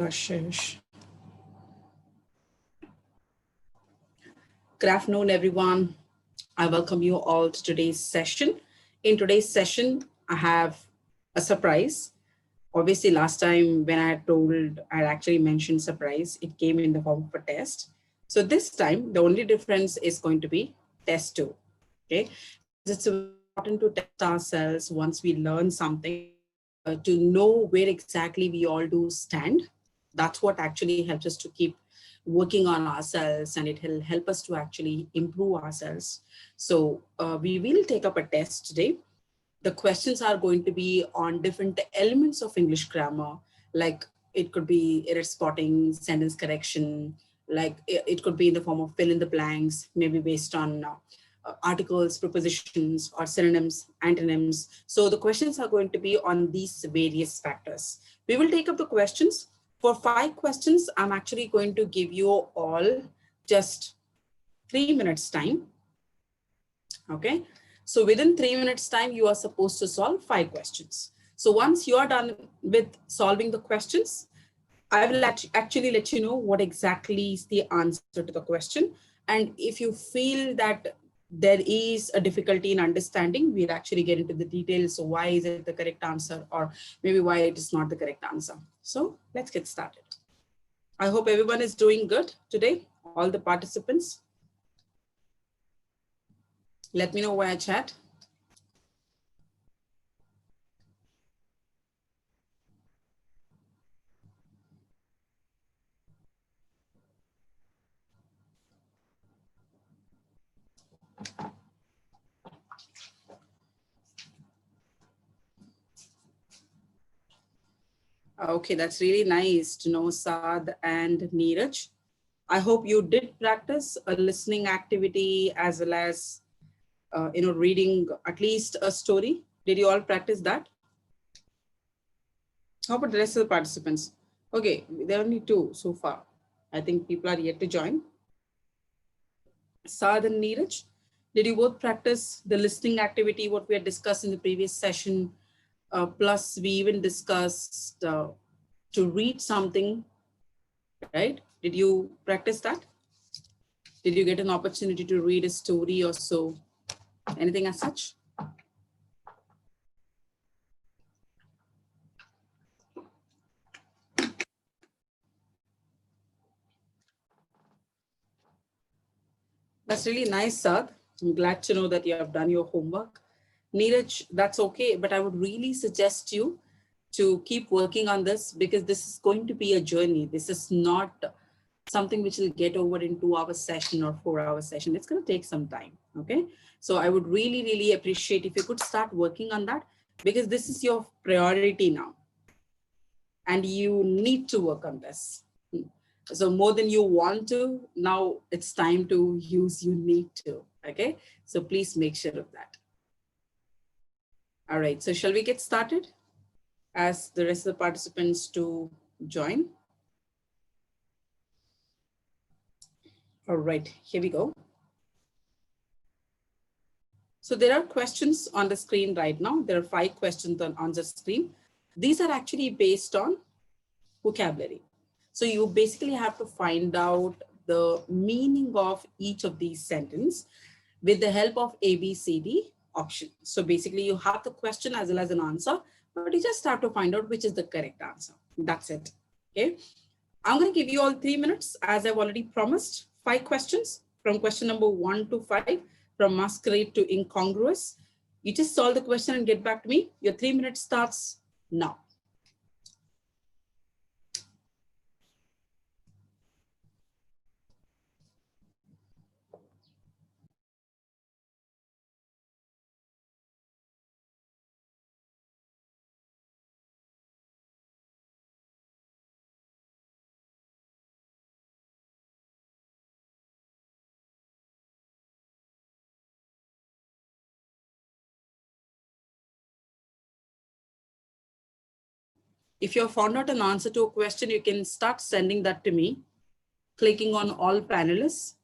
Ashish. Good afternoon, everyone. I welcome you all to today's session. In today's session, I have a surprise. Obviously, last time when I actually mentioned surprise, it came in the form of a test. So this time, the only difference is going to be test 2. Okay, it's important to test ourselves once we learn something to know where exactly we all do stand. That's what actually helps us to keep working on ourselves, and it will help us to actually improve ourselves. So we will take up a test today. The questions are going to be on different elements of English grammar, like it could be error spotting, sentence correction, like it could be in the form of fill in the blanks, maybe based on articles, prepositions, or synonyms, antonyms. So the questions are going to be on these various factors. We will take up the questions. For 5 questions, I'm actually going to give you all just 3 minutes time. Okay. So within 3 minutes time, you are supposed to solve 5 questions. So once you are done with solving the questions, I will actually let you know what exactly is the answer to the question. And if you feel that there is a difficulty in understanding, we'll actually get into the details. So why is it the correct answer, or maybe why it is not the correct answer. So let's get started. I hope everyone is doing good today, all the participants. Let me know via chat. Okay, that's really nice to know, Saad and Neeraj. I hope you did practice a listening activity as well as, reading at least a story. Did you all practice that? How about the rest of the participants? Okay, there are only 2 so far. I think people are yet to join. Saad and Neeraj, did you both practice the listening activity, what we had discussed in the previous session? Plus, we even discussed to read something, right? Did you practice that? Did you get an opportunity to read a story or so? Anything as such? That's really nice, Saad. I'm glad to know that you have done your homework. Neeraj, that's okay, but I would really suggest you to keep working on this, because this is going to be a journey. This is not something which will get over in 2-hour session or 4-hour session. It's going to take some time. Okay. So I would really, really appreciate if you could start working on that, because this is your priority now. And you need to work on this. So more than you want to, now it's time to use you need to. Okay. So please make sure of that. All right. So shall we get started? Ask the rest of the participants to join. All right, here we go. So there are questions on the screen right now. There are 5 questions on the screen. These are actually based on vocabulary. So you basically have to find out the meaning of each of these sentences with the help of ABCD option. So basically you have the question as well as an answer, but you just have to find out which is the correct answer. That's it. Okay. I'm going to give you all 3 minutes, as I've already promised. 5 questions from question number 1 to 5, from masquerade to incongruous. You just solve the question and get back to me. Your 3 minutes starts now. If you have found out an answer to a question, you can start sending that to me, clicking on all panelists.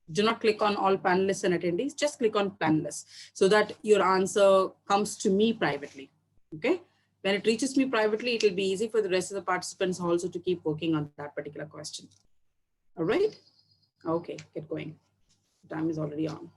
Do not click on all panelists and attendees, just click on panelists so that your answer comes to me privately. Okay. When it reaches me privately, it will be easy for the rest of the participants also to keep working on that particular question. All right? Okay, get going. Time is already on.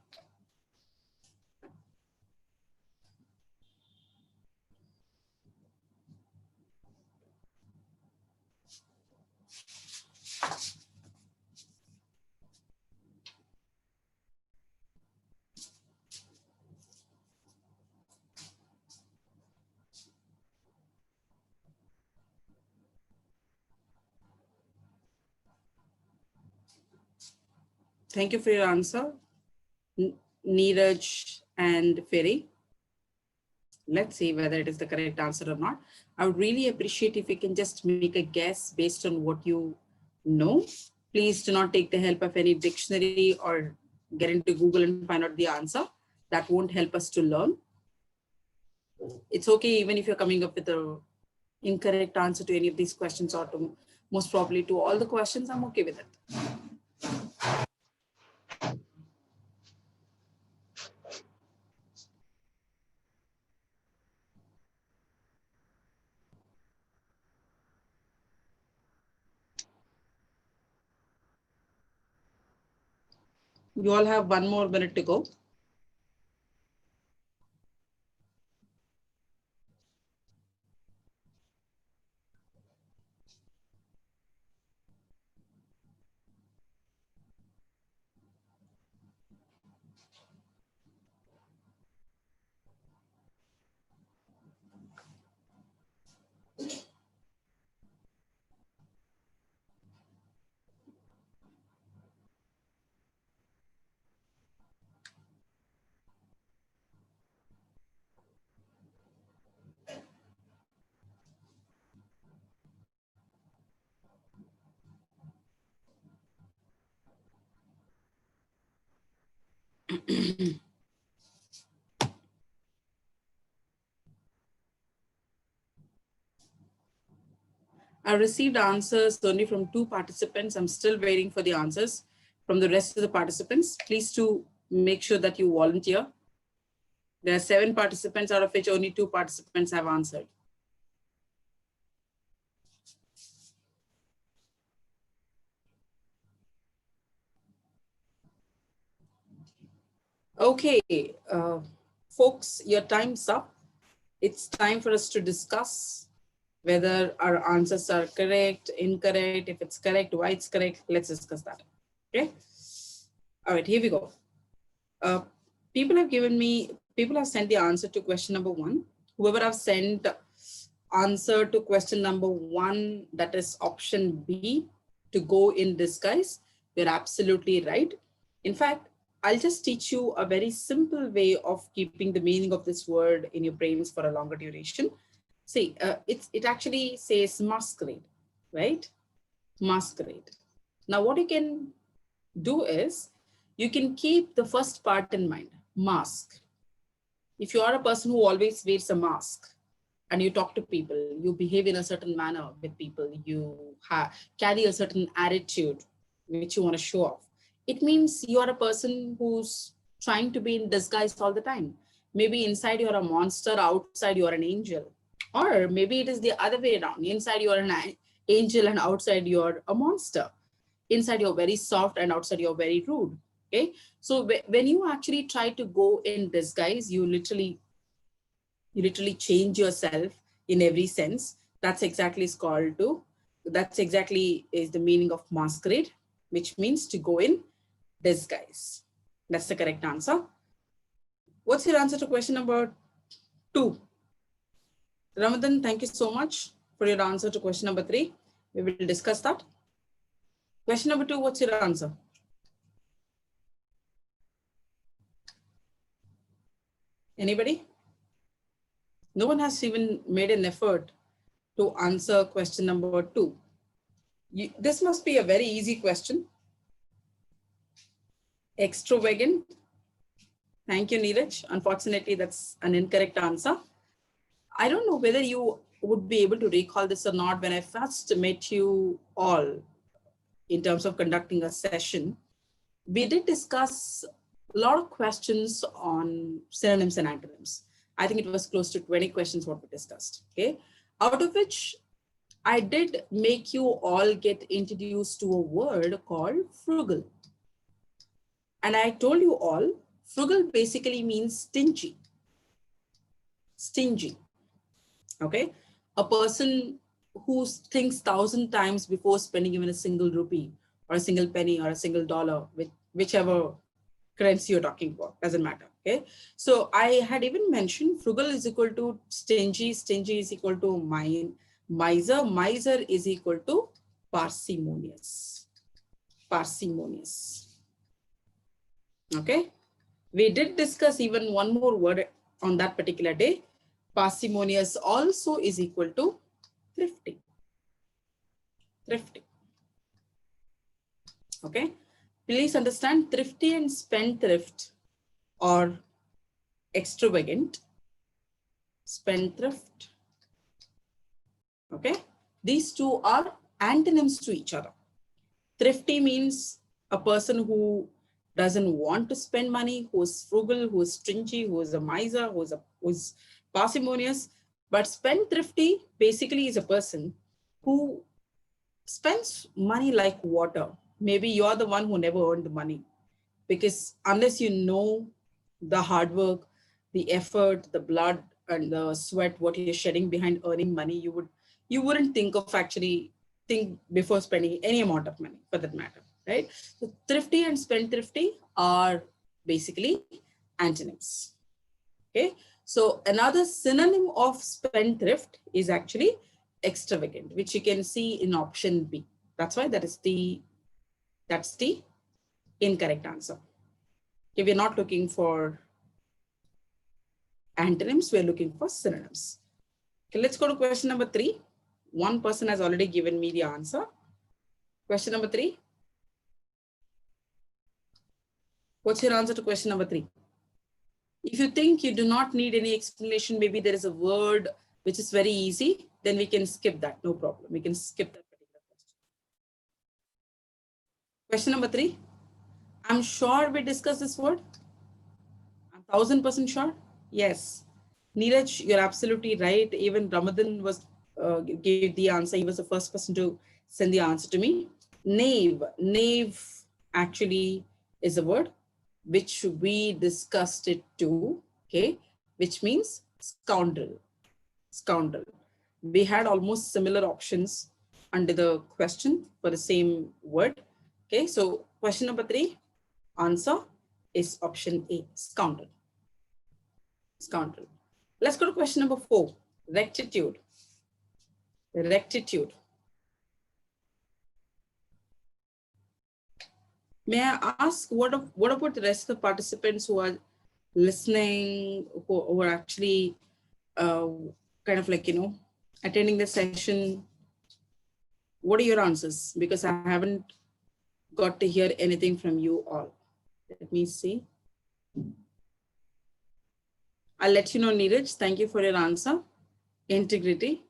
Thank you for your answer, Neeraj and Ferry. Let's see whether it is the correct answer or not. I would really appreciate if you can just make a guess based on what you know. Please do not take the help of any dictionary or get into Google and find out the answer. That won't help us to learn. It's okay even if you're coming up with a incorrect answer to any of these questions or to most probably to all the questions, I'm okay with it. You all have 1 more minute to go. I received answers only from 2 participants. I'm still waiting for the answers from the rest of the participants. Please to make sure that you volunteer. There are 7 participants, out of which only 2 participants have answered. Okay, folks, your time's up. It's time for us to discuss whether our answers are correct, incorrect. If it's correct, why it's correct. Let's discuss that. Okay. All right, here we go. People have sent the answer to question number 1. Whoever have sent answer to question number 1, that is option B, to go in disguise, you're absolutely right. In fact, I'll just teach you a very simple way of keeping the meaning of this word in your brains for a longer duration. See, it actually says masquerade, right? Masquerade. Now, what you can do is you can keep the first part in mind, mask. If you are a person who always wears a mask and you talk to people, you behave in a certain manner with people, you carry a certain attitude which you want to show off, it means you are a person who's trying to be in disguise all the time. Maybe inside you're a monster, outside you're an angel. Or maybe it is the other way around. Inside you're an angel and outside you're a monster. Inside you're very soft and outside you're very rude. Okay. So when you actually try to go in disguise, you literally change yourself in every sense. That's exactly is the meaning of masquerade, which means to go in disguise. That's the correct answer. What's your answer to question number 2? Ramadan, thank you so much for your answer to question number 3. We will discuss that. Question number 2, what's your answer? Anybody? No one has even made an effort to answer question number 2. This must be a very easy question. Extravagant. Thank you, Neeraj. Unfortunately, that's an incorrect answer. I don't know whether you would be able to recall this or not. When I first met you all in terms of conducting a session, we did discuss a lot of questions on synonyms and antonyms. I think it was close to 20 questions what we discussed, okay? Out of which I did make you all get introduced to a word called frugal. And I told you all, frugal basically means stingy. Stingy, okay? A person who thinks 1,000 times before spending even a single rupee or a single penny or a single dollar, with whichever currency you're talking about, doesn't matter, okay? So I had even mentioned frugal is equal to stingy, stingy is equal to miser, miser is equal to parsimonious, parsimonious, okay? We did discuss even one more word on that particular day. Parsimonious also is equal to thrifty, thrifty, okay? Please understand, thrifty and spendthrift or extravagant, spendthrift, okay? These two are antonyms to each other. Thrifty means a person who doesn't want to spend money, who's frugal, who's stingy, who's a miser, who's parsimonious. But spendthrifty basically is a person who spends money like water. Maybe you're the one who never earned the money, because unless you know the hard work, the effort, the blood and the sweat, what you're shedding behind earning money, you wouldn't think of actually think before spending any amount of money for that matter, right? So thrifty and spendthrifty are basically antonyms, okay? So another synonym of spendthrift is actually extravagant, which you can see in option B. That's why that's the incorrect answer. If we're not looking for antonyms, we're looking for synonyms. Okay, let's go to question number 3. One person has already given me the answer. Question number 3. What's your answer to question number 3? If you think you do not need any explanation, maybe there is a word which is very easy, then we can skip that, no problem. We can skip that particular question. Question number 3. I'm sure we discussed this word. I'm 1000% sure. Yes. Neeraj, you're absolutely right. Even Ramadan gave the answer. He was the first person to send the answer to me. Knave. Knave actually is a word which we discussed it too, okay, which means scoundrel. Scoundrel. We had almost similar options under the question for the same word. Okay, so question number 3, answer is option A, scoundrel. Scoundrel. Let's go to question number 4, rectitude. Rectitude. May I ask, what about the rest of the participants who are listening, who are actually kind of like, attending the session? What are your answers? Because I haven't got to hear anything from you all. Let me see. I'll let you know, Neeraj. Thank you for your answer. Integrity.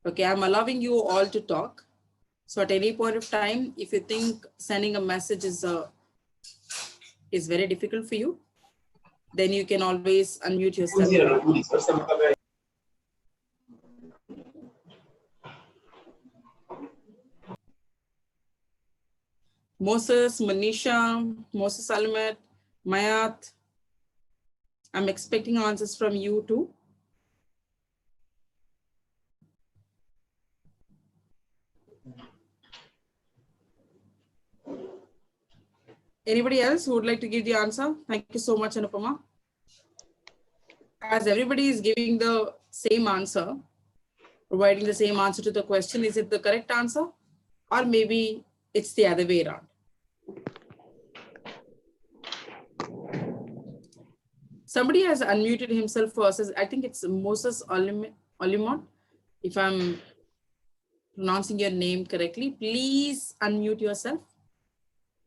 Okay, I'm allowing you all to talk. So at any point of time, if you think sending a message is very difficult for you, then you can always unmute yourself. Moses, Manisha, Moses Almet, Mayat, I'm expecting answers from you too. Anybody else who would like to give the answer? Thank you so much, Anupama. As everybody is giving the same answer, providing the same answer to the question, is it the correct answer? Or maybe it's the other way around. Somebody has unmuted himself first. I think it's Moses Olimot. If I'm pronouncing your name correctly, please unmute yourself.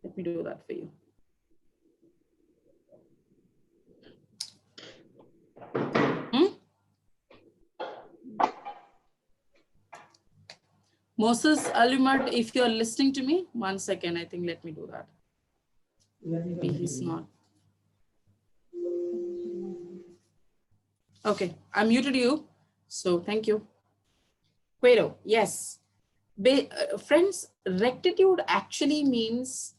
Let me do that for you. Moses Alimat, if you're listening to me, 1 second, I think let me do that. Maybe he's not. Okay, I muted you. So thank you. Quero, yes. Friends, rectitude actually means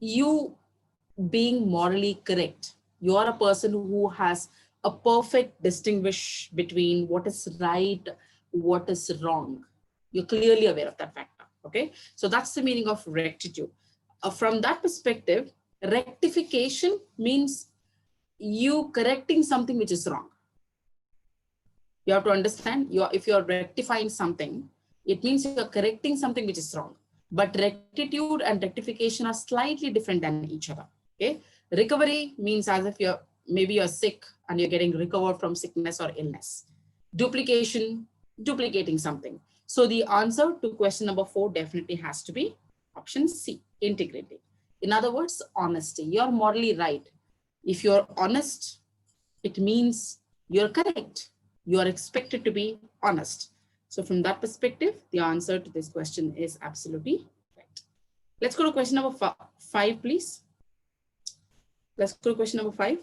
you being morally correct. You are a person who has a perfect distinguish between what is right, what is wrong. You're clearly aware of that factor. Okay, so that's the meaning of rectitude. From that perspective, rectification means you correcting something which is wrong. You have to understand, if you're rectifying something, it means you're correcting something which is wrong. But rectitude and rectification are slightly different than each other. Okay, recovery means as if you're sick and you're getting recovered from sickness or illness. Duplication, duplicating something. So the answer to question number 4 definitely has to be option C, integrity. In other words, honesty. You're morally right. If you're honest, it means you're correct. You are expected to be honest. So from that perspective, the answer to this question is absolutely right. Let's go to question number 5, please. Let's go to question number 5.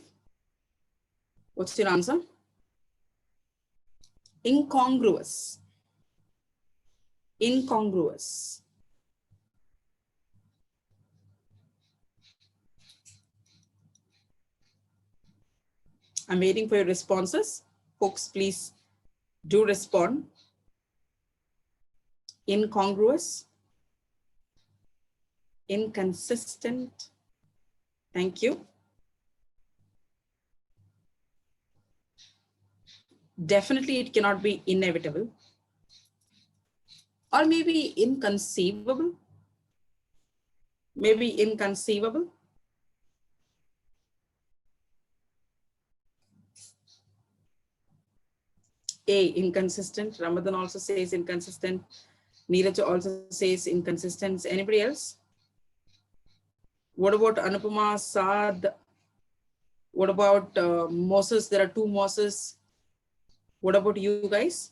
What's your answer? Incongruous. Incongruous. I'm waiting for your responses. Folks, please do respond. Incongruous. Inconsistent. Thank you. Definitely it cannot be inevitable. Or maybe inconceivable. Maybe inconceivable. A, inconsistent. Ramadan also says inconsistent. Neeraj also says inconsistent. Anybody else? What about Anupama, Saad? What about Moses? There are 2 Moses. What about you guys?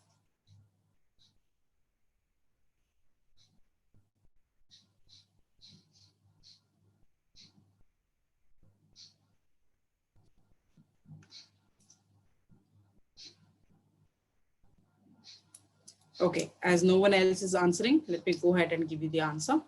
Okay, as no one else is answering, let me go ahead and give you the answer.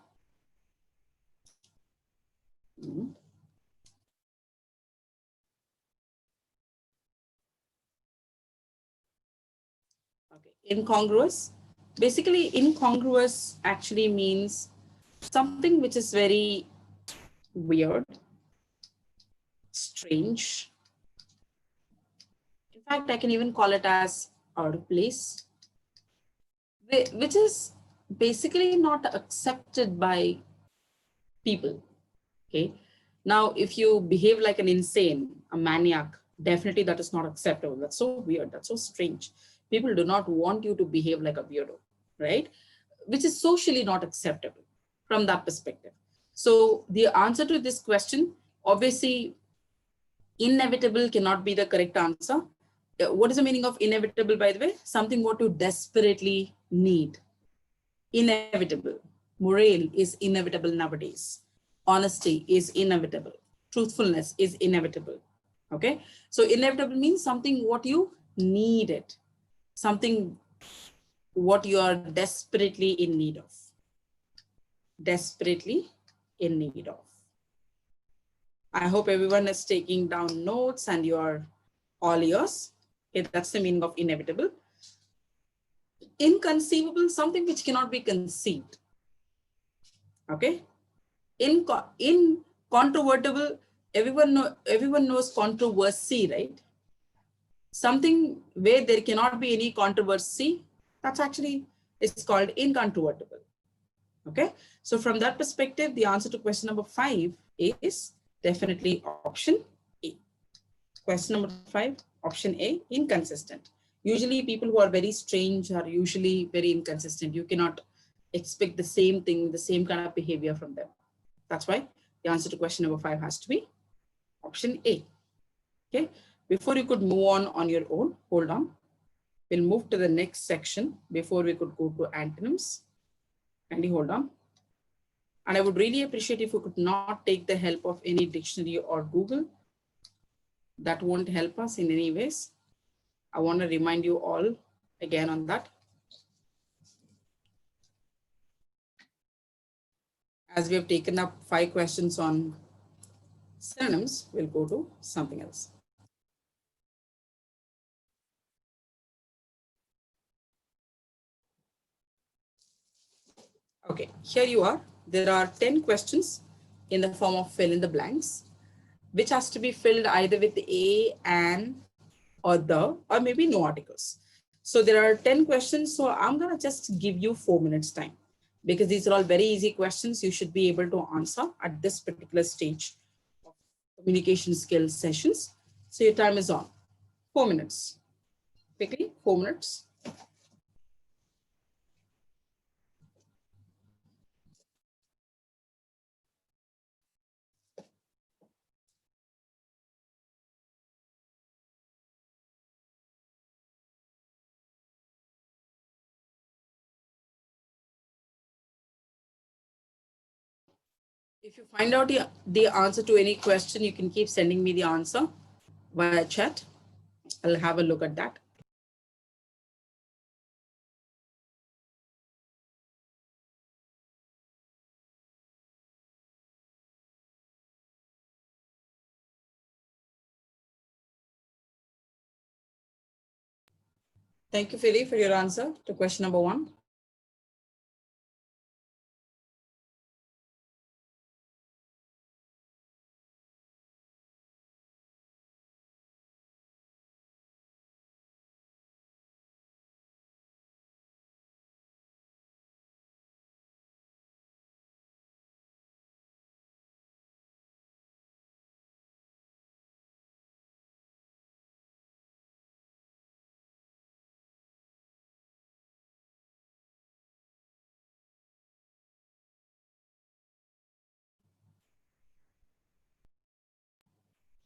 Okay, incongruous. Basically, incongruous actually means something which is very weird, strange. In fact, I can even call it as out of place, which is basically not accepted by people. Okay. Now, if you behave like an insane, a maniac, definitely that is not acceptable. That's so weird. That's so strange. People do not want you to behave like a weirdo, right? Which is socially not acceptable from that perspective. So the answer to this question, obviously, inevitable cannot be the correct answer. What is the meaning of inevitable, by the way? Something what you desperately need. Inevitable. Morale is inevitable nowadays. Honesty is inevitable. Truthfulness is inevitable. Okay. So inevitable means something what you needed, something what you are desperately in need of. Desperately in need of. I hope everyone is taking down notes and you are all ears. Okay, that's the meaning of inevitable. Inconceivable, something which cannot be conceived. Okay. Incontrovertible, everyone knows controversy, right? Something where there cannot be any controversy, that's actually, it's called incontrovertible. Okay. So from that perspective, the answer to question number 5 is definitely option A. Question number 5, option A, inconsistent. Usually people who are very strange are usually very inconsistent. You cannot expect the same thing, the same kind of behavior from them. That's why the answer to question number 5 has to be option A. Okay. Before you could move on your own, hold on. We'll move to the next section before we could go to antonyms. Kindly hold on. And I would really appreciate if you could not take the help of any dictionary or Google, that won't help us in any ways. I want to remind you all again on that. As we have taken up 5 questions on synonyms, we'll go to something else. Okay, here you are. There are 10 questions in the form of fill in the blanks, which has to be filled either with a, an, or the, or maybe no articles. So there are 10 questions. So I'm going to just give you 4 minutes time because these are all very easy questions. You should be able to answer at this particular stage of communication skills sessions. So your time is on. 4 minutes. Quickly, 4 minutes. If you find out the answer to any question, you can keep sending me the answer via chat. I'll have a look at that. Thank you, Philly, for your answer to question number 1.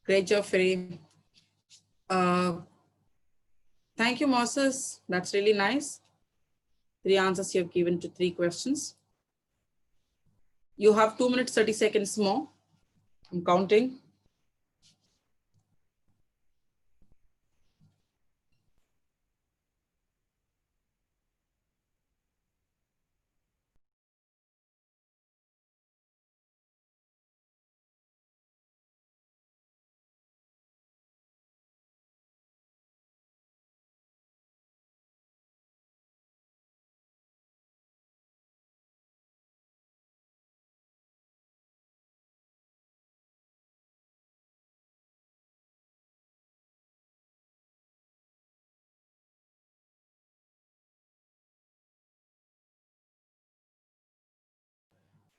Great job, Philly. Thank you, Moses. That's really nice. 3 answers you have given to 3 questions. You have 2 minutes, 30 seconds more. I'm counting.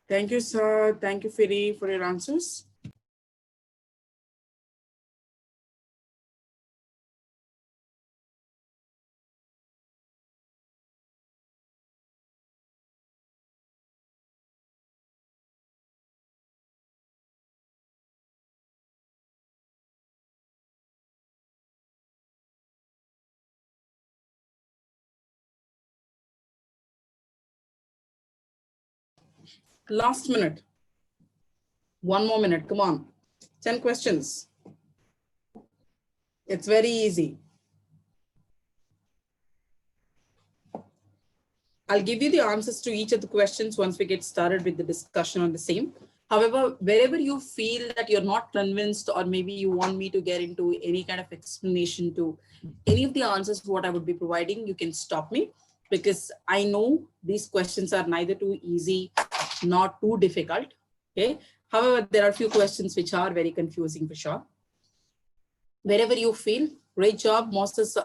Thank you, sir. Thank you, Philly, for your answers. Last minute. 1 more minute. Come on. 10 questions. It's very easy. I'll give you the answers to each of the questions once we get started with the discussion on the same. However, wherever you feel that you're not convinced, or maybe you want me to get into any kind of explanation to any of the answers, what I would be providing, you can stop me, because I know these questions are neither too easy, not too difficult. Okay. However, there are a few questions which are very confusing for sure. Wherever you feel, great job, Moses,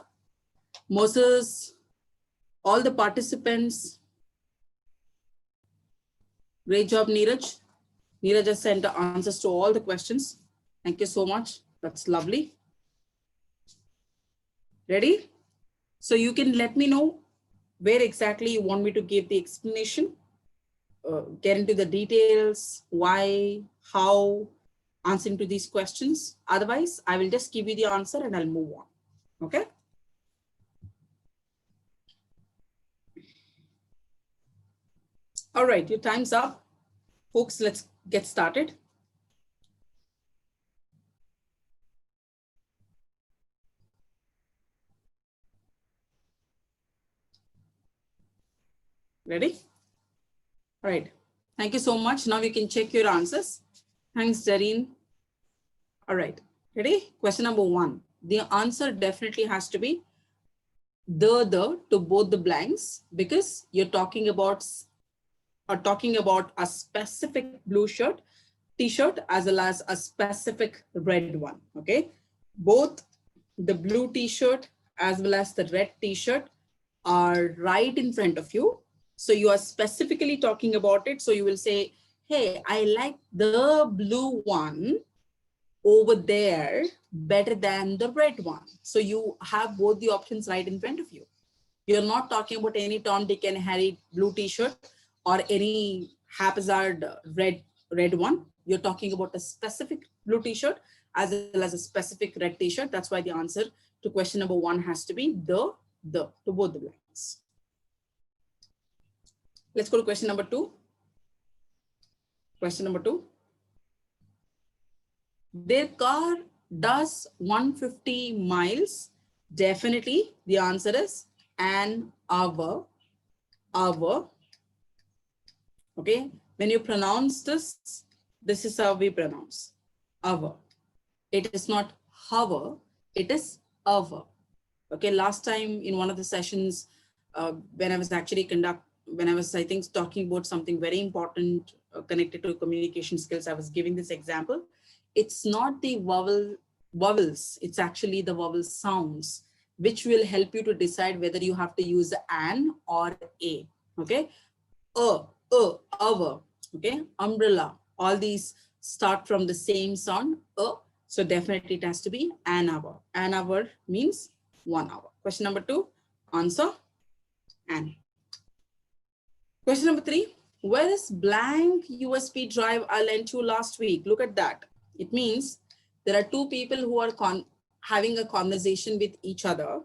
all the participants. Great job, Neeraj. Neeraj just sent the answers to all the questions. Thank you so much. That's lovely. Ready? So you can let me know where exactly you want me to give the explanation, get into the details, why, how, answering to these questions. Otherwise, I will just give you the answer and I'll move on. Okay? All right, your time's up. Folks, let's get started. Ready? All right. Thank you so much. Now you can check your answers. Thanks, Zareen. All right. Ready? Question number 1. The answer definitely has to be the to both the blanks, because you're talking about a specific blue shirt, t-shirt, as well as a specific red one. Okay. Both the blue t-shirt as well as the red t-shirt are right in front of you. So you are specifically talking about it. So you will say, hey, I like the blue one over there better than the red one. So you have both the options right in front of you. You're not talking about any Tom, Dick, and Harry blue t-shirt or any haphazard red one. You're talking about a specific blue t-shirt as well as a specific red t-shirt. That's why the answer to question number 1 has to be the to both the blanks. Let's go to question number 2. Question number 2. Their car does 150 miles. Definitely the answer is an hour. Okay. When you pronounce this, this is how we pronounce hour. It is not hour, it is hour. Okay. Last time in one of the sessions, when I was actually I think talking about something very important connected to communication skills, I was giving this example. It's not the vowels, it's actually the vowel sounds, which will help you to decide whether you have to use an or a. Okay. Hour. Okay. Umbrella. All these start from the same sound. So definitely it has to be an hour. An hour means 1 hour. Question number 2, answer an. Question number 3, where is blank USB drive I lent you last week? Look at that. It means there are two people who are having a conversation with each other,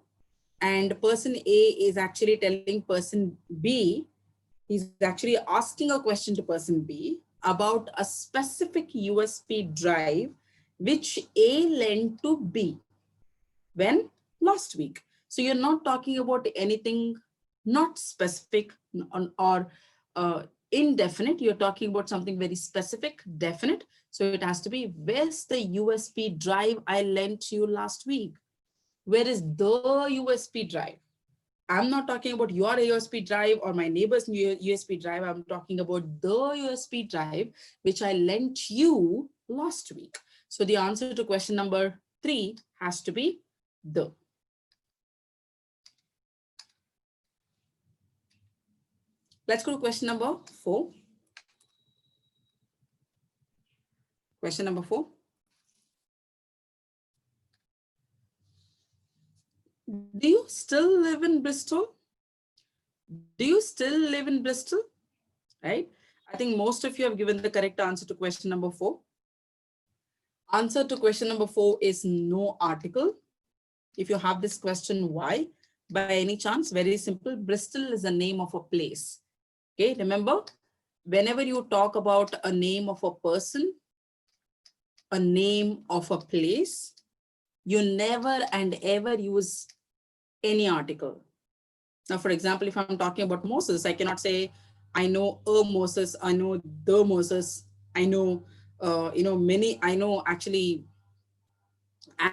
and person A is actually telling person B, he's actually asking a question to person B about a specific USB drive which A lent to B. When? Last week. So you're not talking about anything not specific or indefinite. You're talking about something very specific, definite. So it has to be, where's the USB drive I lent you last week? Where is the USB drive? I'm not talking about your USB drive or my neighbor's USB drive. I'm talking about the USB drive which I lent you last week. So the answer to question number 3 has to be the. Let's go to question number 4. Question number 4. Do you still live in Bristol? Do you still live in Bristol? Right? I think most of you have given the correct answer to question number 4. Answer to question number 4 is no article. If you have this question, why? By any chance, very simple. Bristol is the name of a place. Okay, remember, whenever you talk about a name of a person, a name of a place, you never and ever use any article. Now, for example, if I'm talking about Moses, I cannot say, I know a Moses, I know the Moses, I know, many, I know actually,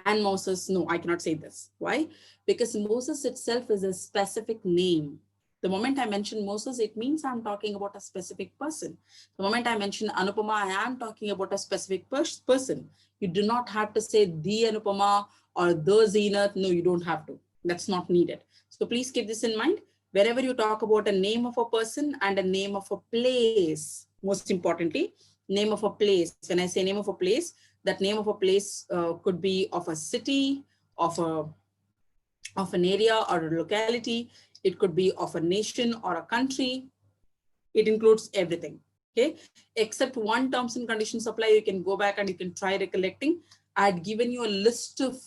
and Moses. No, I cannot say this. Why? Because Moses itself is a specific name. The moment I mention Moses, it means I'm talking about a specific person. The moment I mention Anupama, I am talking about a specific person. You do not have to say the Anupama or the Zenith. No, you don't have to. That's not needed. So please keep this in mind. Wherever you talk about a name of a person and a name of a place, most importantly, name of a place. When I say name of a place, that name of a place could be of a city, of an area or a locality. It could be of a nation or a country. It includes everything. Okay, except one terms and conditions apply. You can go back and you can try recollecting. I had given you a list of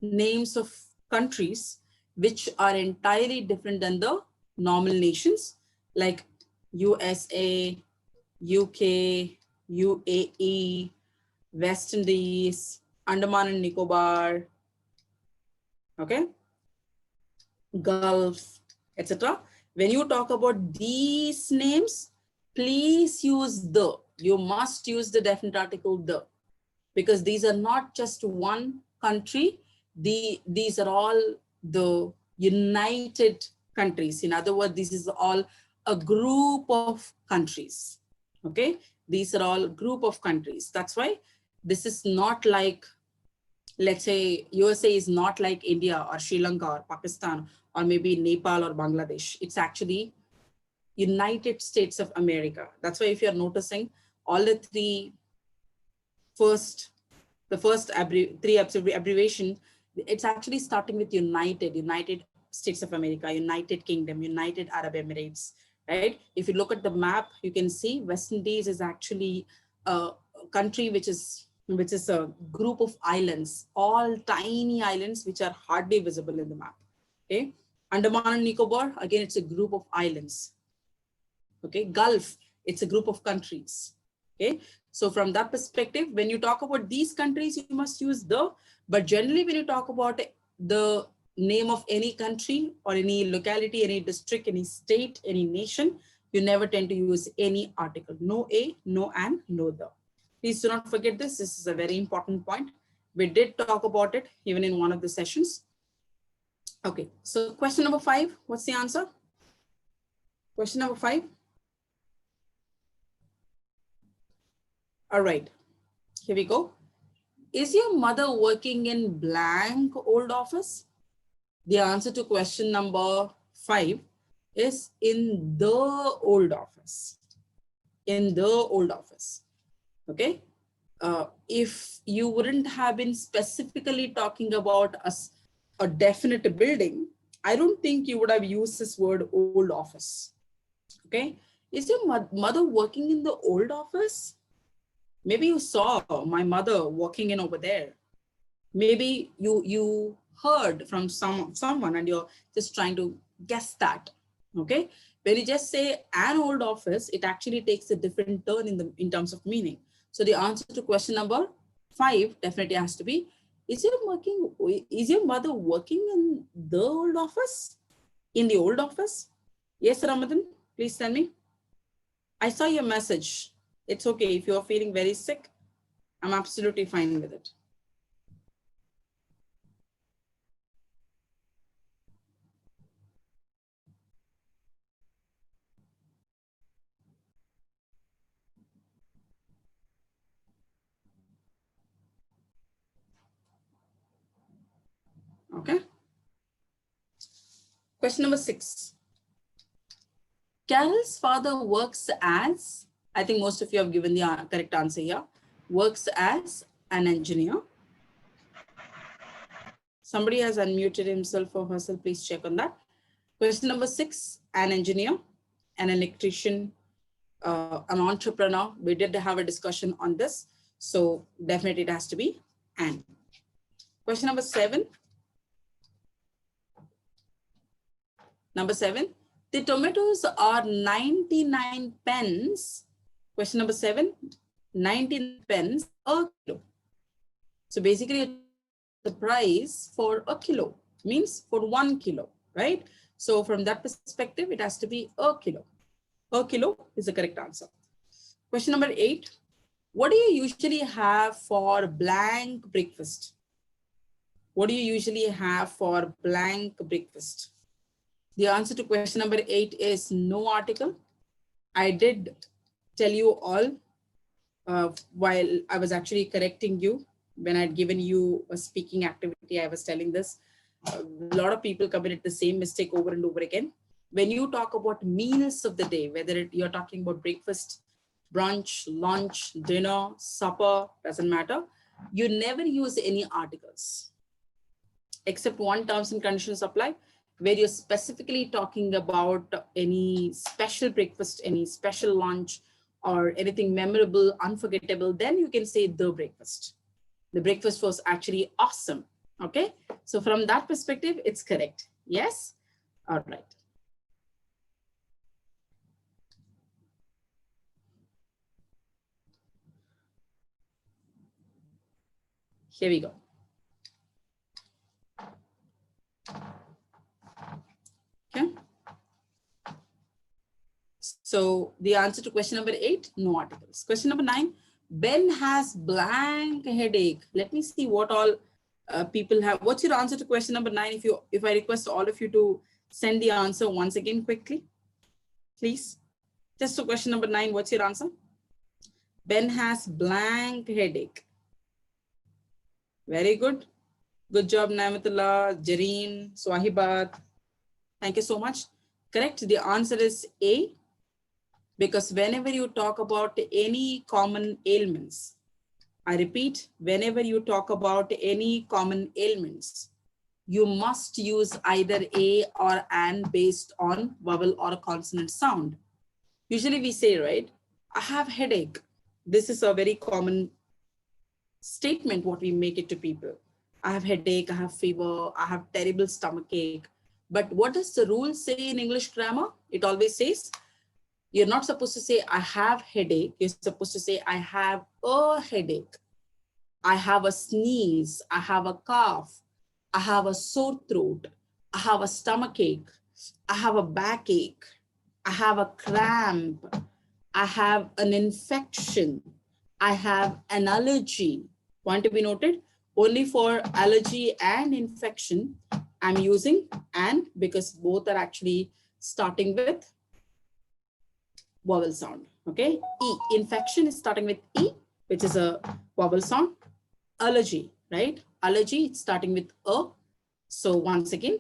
names of countries which are entirely different than the normal nations, like USA, UK, UAE, West Indies, Andaman and Nicobar, okay, Gulf, etc. When you talk about these names, please use the. You must use the definite article the, because these are not just one country. These are all the united countries. In other words, this is all a group of countries. Okay, these are all group of countries. That's why this is not like, let's say USA is not like India or Sri Lanka or Pakistan or maybe Nepal or Bangladesh. It's actually United States of America. That's why if you're noticing, all the first abbreviation, it's actually starting with United States of America, United Kingdom, United Arab Emirates, right? If you look at the map, you can see West Indies is actually a country which is a group of islands, all tiny islands which are hardly visible in the map. Okay, Andaman and Nicobar, again, it's a group of islands. Okay, Gulf, it's a group of countries. Okay, so from that perspective, when you talk about these countries, you must use the, but generally when you talk about the name of any country or any locality, any district, any state, any nation, you never tend to use any article. No a, no and, no the. Please do not forget this. This is a very important point. We did talk about it even in one of the sessions. Okay, so question number 5, what's the answer? Question number 5. All right, here we go. Is your mother working in blank old office? The answer to question number 5 is in the old office. In the old office. Okay. If you wouldn't have been specifically talking about a definite building, I don't think you would have used this word old office. Okay. Is your mother working in the old office? Maybe you saw my mother walking in over there. Maybe you heard from someone and you're just trying to guess that. Okay. When you just say an old office, it actually takes a different turn in terms of meaning. So the answer to question number 5 definitely has to be, is your mother working in the old office? In the old office? Yes, Ramadan, please tell me. I saw your message. It's okay. If you're feeling very sick, I'm absolutely fine with it. Okay. Question number 6. Carol's father works as, I think most of you have given the correct answer here, works as an engineer. Somebody has unmuted himself or herself, please check on that. Question number 6, an engineer, an electrician, an entrepreneur. We did have a discussion on this. So definitely it has to be an. Question number 7. Number 7, the tomatoes are 99 pence. Question number 7, 19 pence a kilo. So basically the price for a kilo means for 1 kilo, right? So from that perspective, it has to be a kilo. A kilo is the correct answer. Question number 8, what do you usually have for blank breakfast? What do you usually have for blank breakfast? The answer to question number 8 is no article. I did tell you all while I was actually correcting you, when I'd given you a speaking activity, I was telling this. A lot of people commit the same mistake over and over again. When you talk about meals of the day, whether you're talking about breakfast, brunch, lunch, dinner, supper, doesn't matter. You never use any articles, except one terms and conditions apply, where you're specifically talking about any special breakfast, any special lunch, or anything memorable, unforgettable, then you can say the breakfast. The breakfast was actually awesome. Okay. So from that perspective, it's correct. Yes. All right. Here we go. Okay. So the answer to question number 8, no articles. Question number 9, Ben has blank headache. Let me see what all people have. What's your answer to question number 9? If I request all of you to send the answer once again quickly, please. Just to question number 9, what's your answer? Ben has blank headache. Very good. Good job, Namatullah, Jareen, Swahibat. Thank you so much. Correct. The answer is A, because whenever you talk about any common ailments, I repeat, whenever you talk about any common ailments, you must use either a or an based on vowel or consonant sound. Usually we say, right, I have headache. This is a very common statement what we make it to people. I have headache, I have fever, I have terrible stomach ache. But what does the rule say in English grammar? It always says, you're not supposed to say, I have headache. You're supposed to say, I have a headache. I have a sneeze. I have a cough. I have a sore throat. I have a stomach ache. I have a backache. I have a cramp. I have an infection. I have an allergy. Point to be noted, only for allergy and infection, I'm using and because both are actually starting with vowel sound. Okay, E. Infection is starting with E, which is a vowel sound. Allergy, right? Allergy, it's starting with A. So once again,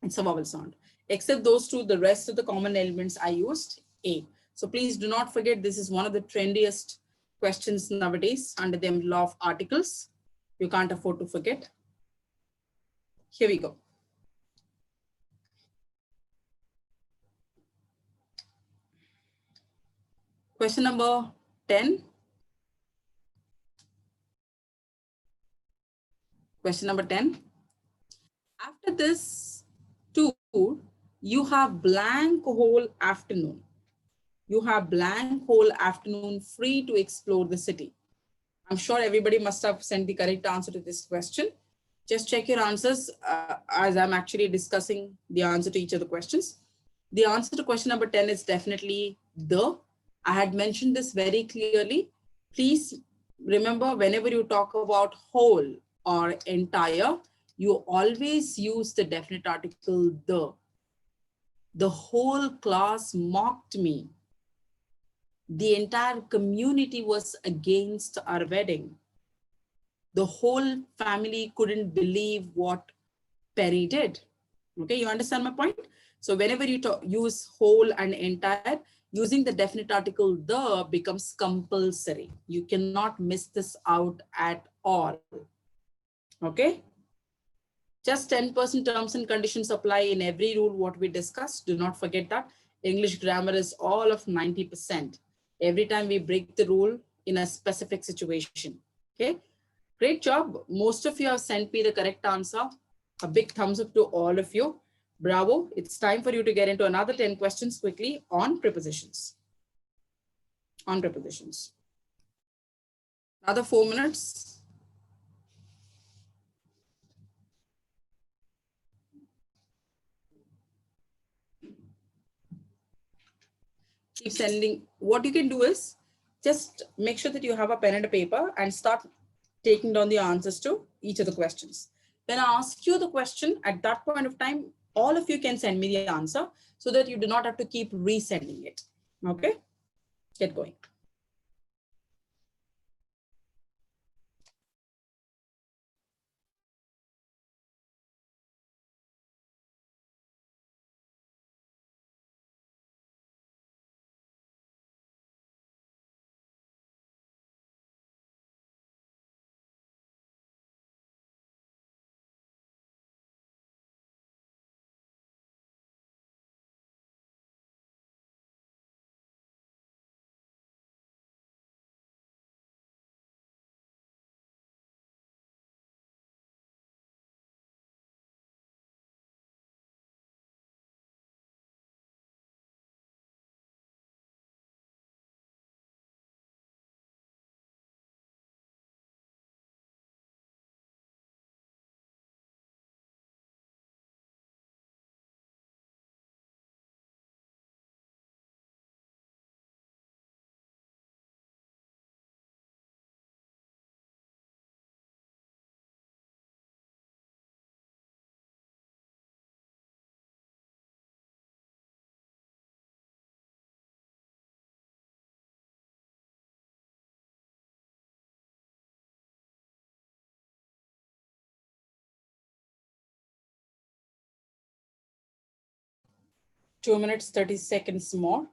it's a vowel sound. Except those two, the rest of the common elements I used A. So please do not forget, this is one of the trendiest questions nowadays under the law of articles. You can't afford to forget. Here we go. Question number 10. Question number 10. After this tour, you have blank whole afternoon. You have blank whole afternoon free to explore the city. I'm sure everybody must have sent the correct answer to this question. Just check your answers as I'm actually discussing the answer to each of the questions. The answer to question number 10 is definitely the. I had mentioned this very clearly. Please remember, whenever you talk about whole or entire, you always use the definite article the. The whole class mocked me. The entire community was against our wedding. The whole family couldn't believe what Perry did. Okay, you understand my point? So whenever you use whole and entire, using the definite article the becomes compulsory. You cannot miss this out at all. Okay? Just 10% terms and conditions apply in every rule what we discussed. Do not forget that. English grammar is all of 90%. Every time we break the rule in a specific situation. Okay? Great job. Most of you have sent me the correct answer. A big thumbs up to all of you. Bravo. It's time for you to get into another 10 questions quickly on prepositions. On prepositions. Another 4 minutes. Keep sending. What you can do is just make sure that you have a pen and a paper and start taking down the answers to each of the questions. When I ask you the question, at that point of time, all of you can send me the answer so that you do not have to keep resending it. Okay, get going. 2 minutes, 30 seconds more.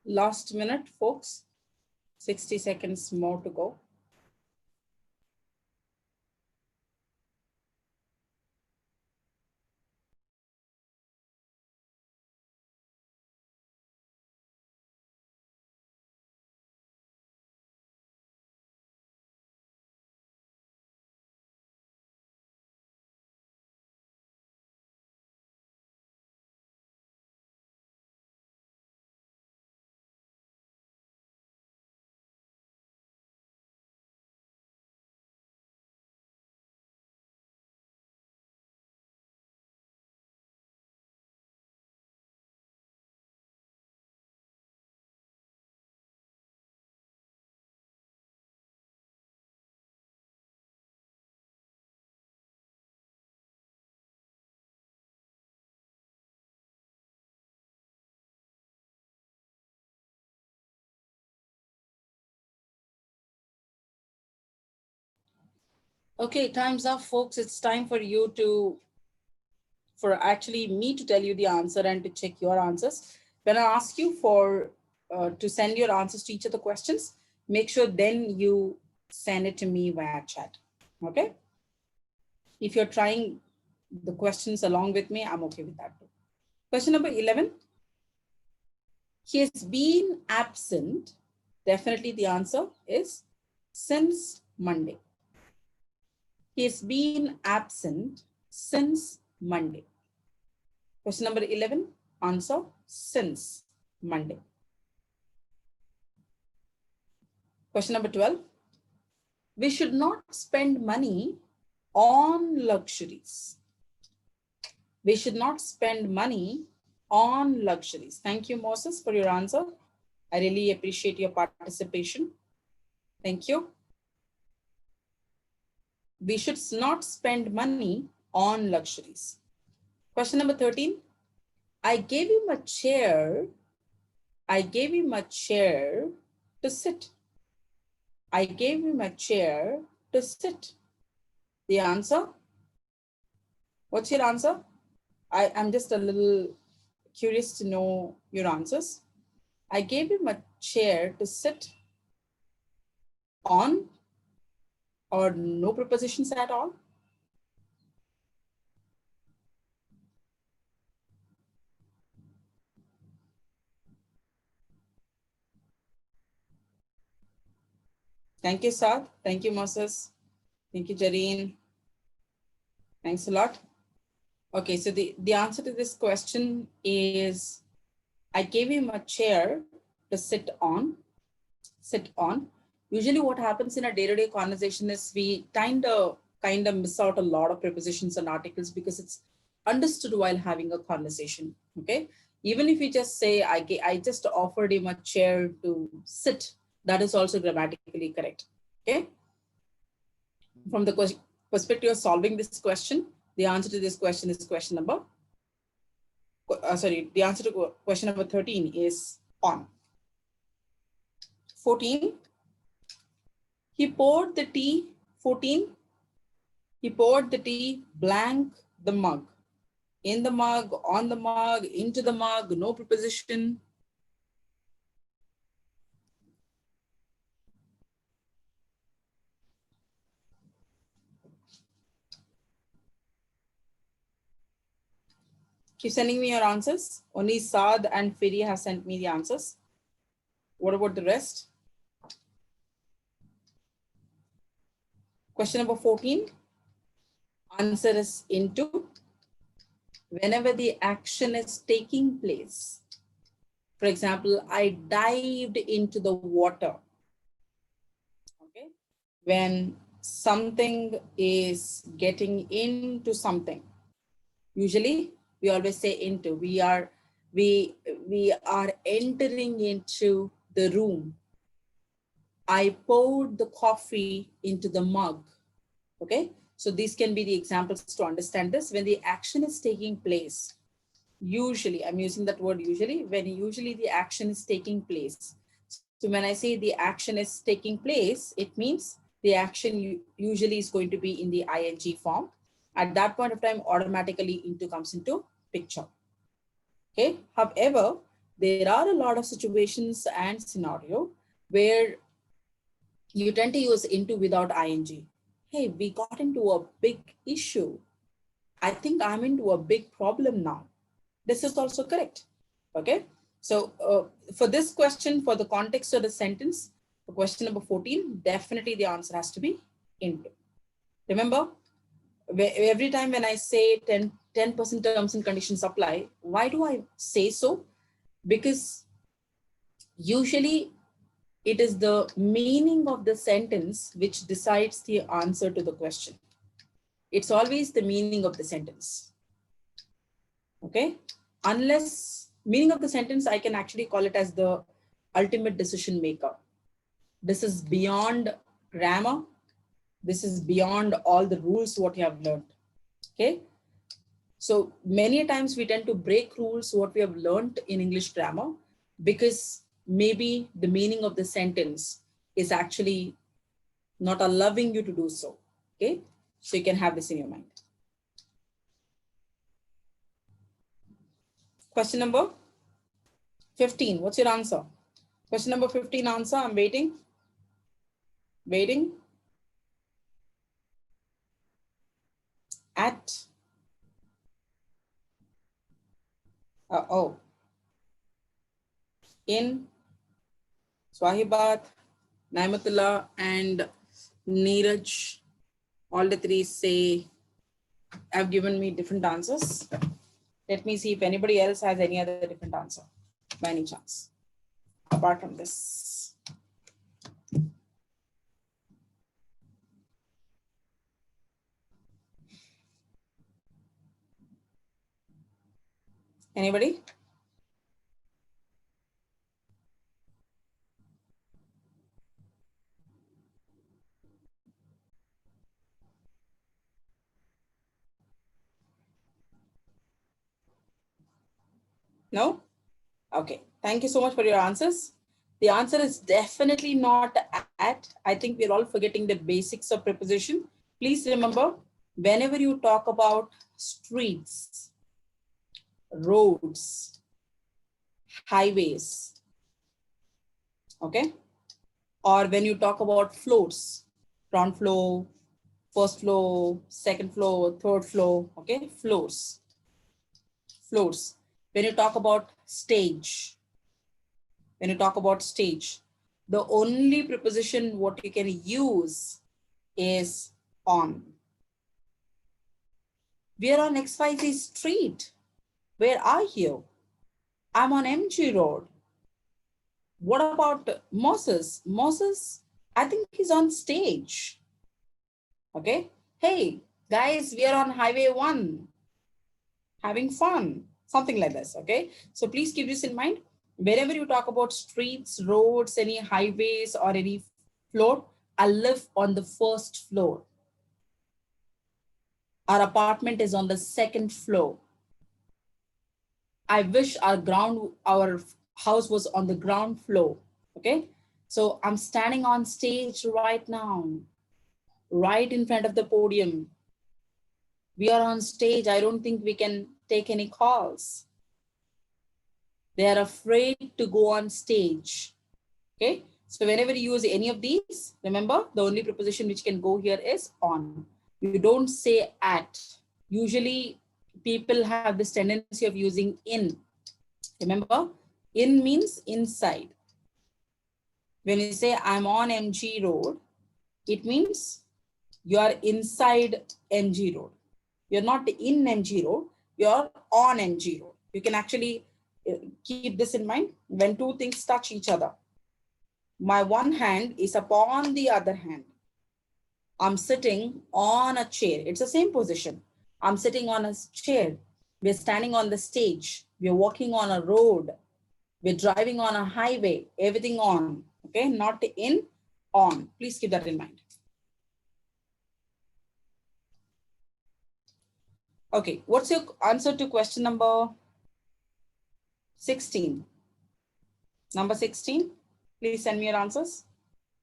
Last minute, folks. 60 seconds more to go. Okay, time's up, folks. It's time for you to, for actually me to tell you the answer and to check your answers. When I ask you for, to send your answers to each of the questions, make sure then you send it to me via chat, okay? If you're trying the questions along with me, I'm okay with that too. Question number 11. He has been absent. Definitely the answer is since Monday. He has been absent since Monday. Question number 11, answer since Monday. Question number 12, we should not spend money on luxuries. We should not spend money on luxuries. Thank you, Moses, for your answer. I really appreciate your participation. Thank you. We should not spend money on luxuries. Question number 13. I gave him a chair. I gave him a chair to sit. I gave him a chair to sit. The answer? What's your answer? I'm just a little curious to know your answers. I gave him a chair to sit on, or no prepositions at all? Thank you, Saad. Thank you, Moses. Thank you, Jareen. Thanks a lot. Okay, so the answer to this question is, I gave him a chair to sit on. Sit on. Usually what happens in a day-to-day conversation is we kind of miss out a lot of prepositions and articles because it's understood while having a conversation, okay? Even if you just say, I just offered him a chair to sit, that is also grammatically correct, okay? From the perspective of solving this question, The answer to this question is question number, the answer to question number 13 is on. 14, he poured the tea, 14, he poured the tea blank the mug. In the mug, on the mug, into the mug, no preposition. Keep sending me your answers. Only Saad and Firi have sent me the answers. What about the rest? Question number 14. Answer is into. Whenever the action is taking place. For example, I dived into the water. Okay. When something is getting into something, usually we always say into. We are entering into the room. I poured the coffee into the mug. Okay, so these can be the examples to understand this. When the action is taking place, usually, I'm using that word usually, when usually the action is taking place. So when I say the action is taking place, it means the action usually is going to be in the ing form. At that point of time, automatically into comes into picture. Okay. However, there are a lot of situations and scenario where you tend to use into without ing. Hey, we got into a big issue. I think I'm into a big problem now. This is also correct. Okay. So for this question, for the context of the sentence, for question number 14, definitely the answer has to be into. Remember, every time when I say 10% terms and conditions apply, why do I say so? Because usually it is the meaning of the sentence which decides the answer to the question. It's always the meaning of the sentence. Okay. Unless meaning of the sentence, I can actually call it as the ultimate decision maker. This is beyond grammar. This is beyond all the rules what you have learned. Okay. So many times we tend to break rules what we have learned in English grammar because maybe the meaning of the sentence is actually not allowing you to do so. Okay. So you can have this in your mind. Question number 15. What's your answer? Question number 15 answer. I'm waiting. Waiting. At. In. Swahibat, Naimatullah, and Neeraj. All the three say have given me different answers. Let me see if anybody else has any other different answer by any chance, apart from this. Anybody? No? Okay. Thank you so much for your answers. The answer is definitely not at. I think we're all forgetting the basics of preposition. Please remember, whenever you talk about streets, roads, highways, okay? Or when you talk about floors, ground floor, first floor, second floor, third floor, okay? Floors. When you talk about stage, the only preposition what you can use is on. We are on XYZ street. Where are you? I'm on MG Road. What about Moses? Moses, I think he's on stage. Okay. Hey, guys, we are on Highway 1. Having fun. Something like this. Okay. So please keep this in mind. Wherever you talk about streets, roads, any highways or any floor, I live on the first floor. Our apartment is on the second floor. I wish our house was on the ground floor. Okay. So I'm standing on stage right now, right in front of the podium. We are on stage. I don't think we can take any calls. They are afraid to go on stage. Okay. So whenever you use any of these, remember the only preposition which can go here is on. You don't say at. Usually people have this tendency of using in. Remember, in means inside. When you say I'm on MG Road, it means you are inside MG Road. You're not in MG Road, you're on MG Road. You can actually keep this in mind when two things touch each other. My one hand is upon the other hand. I'm sitting on a chair. It's the same position. I'm sitting on a chair. We're standing on the stage. We're walking on a road. We're driving on a highway. Everything on. Okay, not in, on. Please keep that in mind. Okay, what's your answer to question number 16? Number 16, please send me your answers.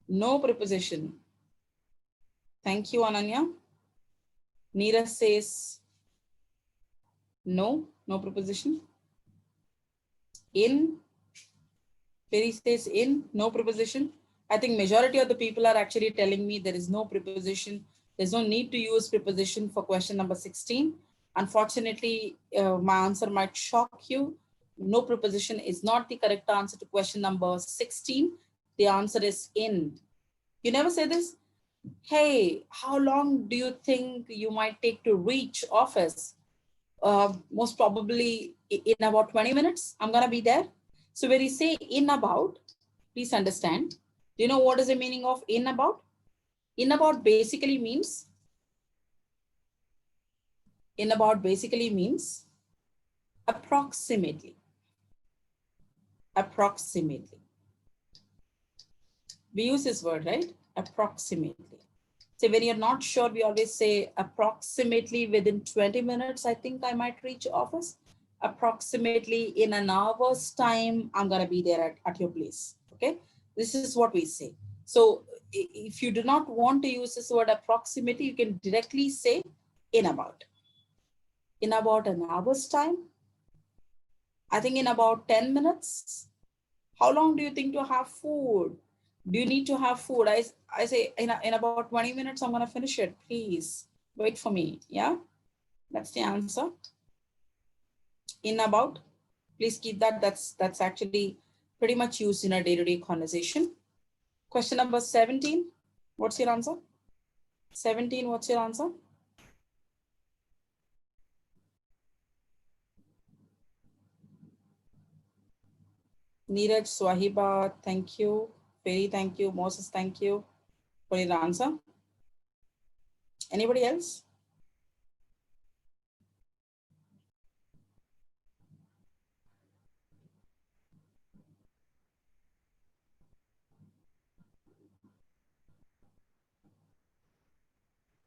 No preposition. Thank you, Ananya. Neeraj says no, no preposition. In, Perry says in, no preposition. I think majority of the people are actually telling me there is no preposition. There's no need to use preposition for question number 16. Unfortunately, my answer might shock you. No preposition is not the correct answer to question number 16. The answer is in. You never say this? Hey, how long do you think you might take to reach office? Most probably in about 20 minutes, I'm gonna be there. So when you say in about, please understand, do you know what is the meaning of in about? In about basically means approximately. Approximately. We use this word, right? Approximately. So when you're not sure, we always say approximately within 20 minutes, I think I might reach office. Approximately in an hour's time, I'm gonna be there at your place, okay? This is what we say. So if you do not want to use this word approximately, you can directly say in about. In about an hour's time, I think in about 10 minutes. How long do you think to have food? Do you need to have food? I say in about 20 minutes, I'm gonna finish it. Please wait for me, yeah? That's the answer. In about, please keep that. That's actually pretty much used in a day-to-day conversation. Question number 17, what's your answer? 17, what's your answer? Neeraj, Swahiba, thank you. Perry, thank you. Moses, thank you for your answer. Anybody else?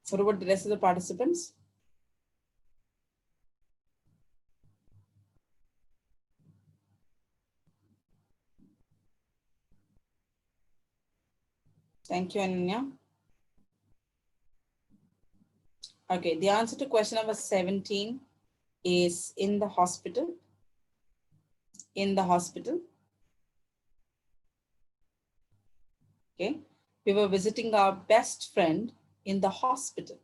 What about the rest of the participants? Thank you, Ananya. Okay, the answer to question number 17 is in the hospital. In the hospital. Okay, we were visiting our best friend in the hospital.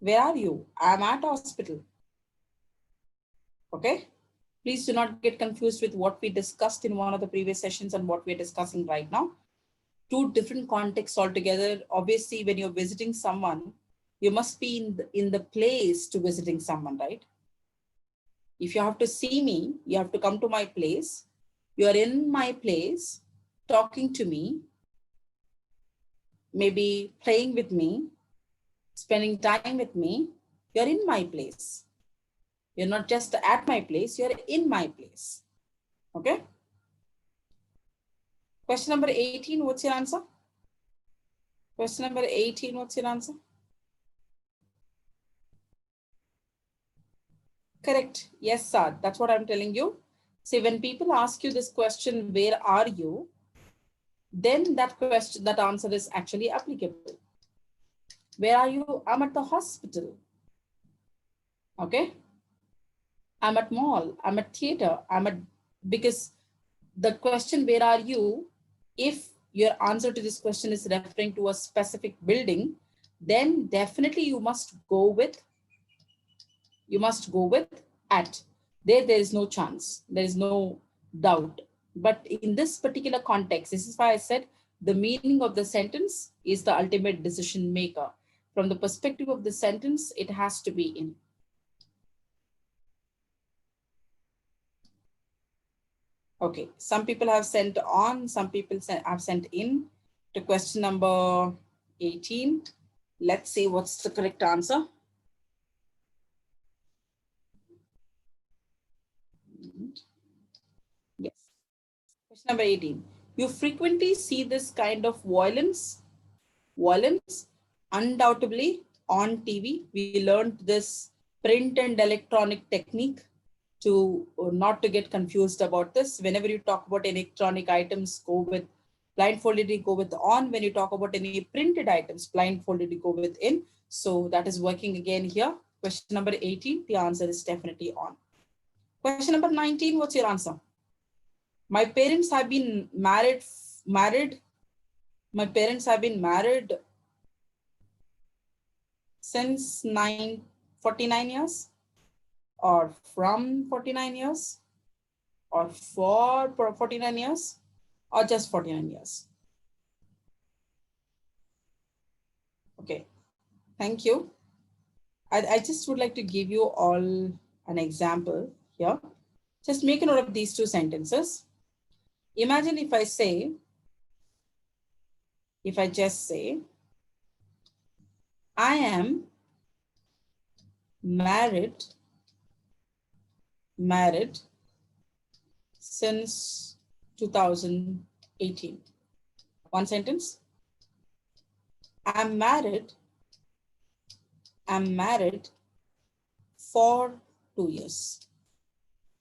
Where are you? I'm at hospital. Okay, please do not get confused with what we discussed in one of the previous sessions and what we're discussing right now. Two different contexts altogether. Obviously, when you're visiting someone, you must be in the place to visiting someone, right? If you have to see me, you have to come to my place. You're in my place, talking to me, maybe playing with me, spending time with me. You're in my place. You're not just at my place, you're in my place. Okay? Question number 18, what's your answer? Question number 18, what's your answer? Correct. Yes, sir. That's what I'm telling you. See, when people ask you this question, where are you? Then that question, that answer is actually applicable. Where are you? I'm at the hospital. Okay. I'm at mall. I'm at theater. Because the question, where are you? If your answer to this question is referring to a specific building, then definitely you must go with at. There is no chance. There is no doubt. But in this particular context, this is why I said the meaning of the sentence is the ultimate decision maker. From the perspective of the sentence, it has to be in. Okay, some people have sent on, some people have sent in to question number 18. Let's see what's the correct answer. Yes. Question number 18. You frequently see this kind of violence, undoubtedly on TV. We learned this print and electronic technique to not to get confused about this. Whenever you talk about electronic items, go with blindfoldedly, go with on. When you talk about any printed items, blindfoldedly, go with in. So that is working again here. Question number 18, the answer is definitely on. Question number 19, what's your answer? My parents have been married. My parents have been married since 49 years, or from 49 years, or for 49 years, or just 49 years. Okay, thank you. I just would like to give you all an example here. Just make a note of these two sentences. Imagine if I just say, I am married since 2018. One sentence. I'm married for 2 years.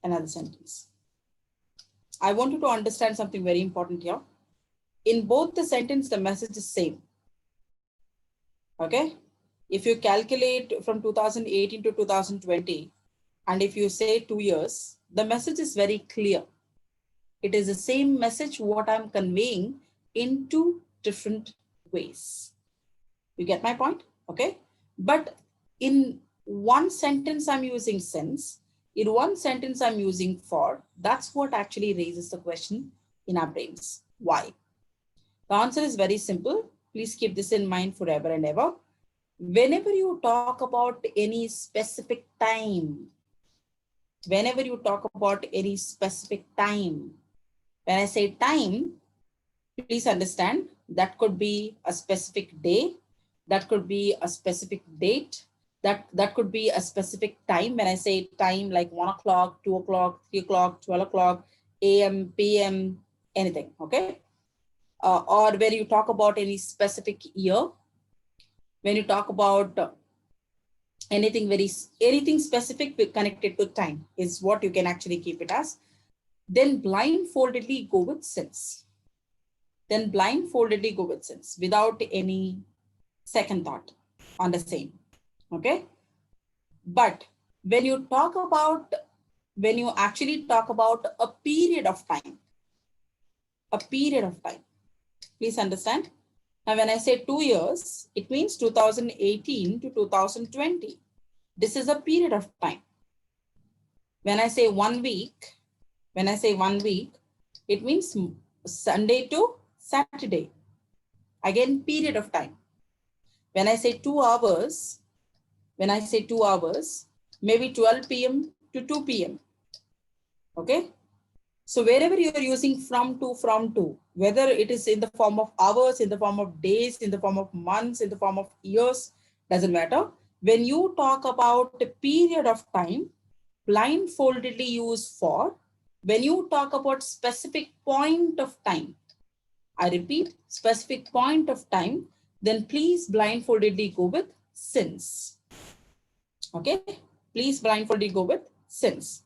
Another sentence. I want you to understand something very important here. In both the sentence, the message is same. Okay. If you calculate from 2018 to 2020, and if you say 2 years, the message is very clear. It is the same message what I'm conveying in two different ways. You get my point? Okay. But in one sentence, I'm using since. In one sentence, I'm using for. That's what actually raises the question in our brains. Why? The answer is very simple. Please keep this in mind forever and ever. Whenever you talk about any specific time, when I say time, please understand that could be a specific day, that could be a specific date, that could be a specific time. When I say time, like 1 o'clock, 2 o'clock, 3 o'clock, 12 o'clock, AM, PM, anything, okay? Or when you talk about any specific year, when you talk about anything specific connected to time is what you can actually keep it as. Then blindfoldedly go with since. Without any second thought on the same. Okay. But when you actually talk about a period of time, please understand. Now, when I say 2 years, it means 2018 to 2020. This is a period of time. When I say 1 week, it means Sunday to Saturday. Again, period of time. When I say 2 hours, maybe 12 p.m. to 2 p.m. Okay. So wherever you are using from to, whether it is in the form of hours, in the form of days, in the form of months, in the form of years, doesn't matter. When you talk about a period of time, blindfoldedly use for. When you talk about specific point of time, I repeat, specific point of time, then please blindfoldedly go with since. Okay. Please blindfoldedly go with since.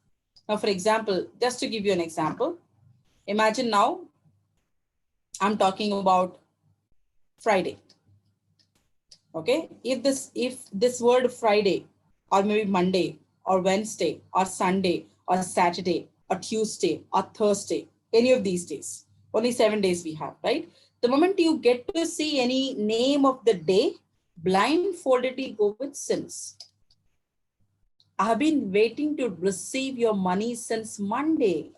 Now, for example, just to give you an example, imagine now I'm talking about Friday. Okay, if this word Friday or maybe Monday or Wednesday or Sunday or Saturday or Tuesday or Thursday, any of these days, only 7 days we have, right? The moment you get to see any name of the day, blindfoldedly go with since. I have been waiting to receive your money since Monday.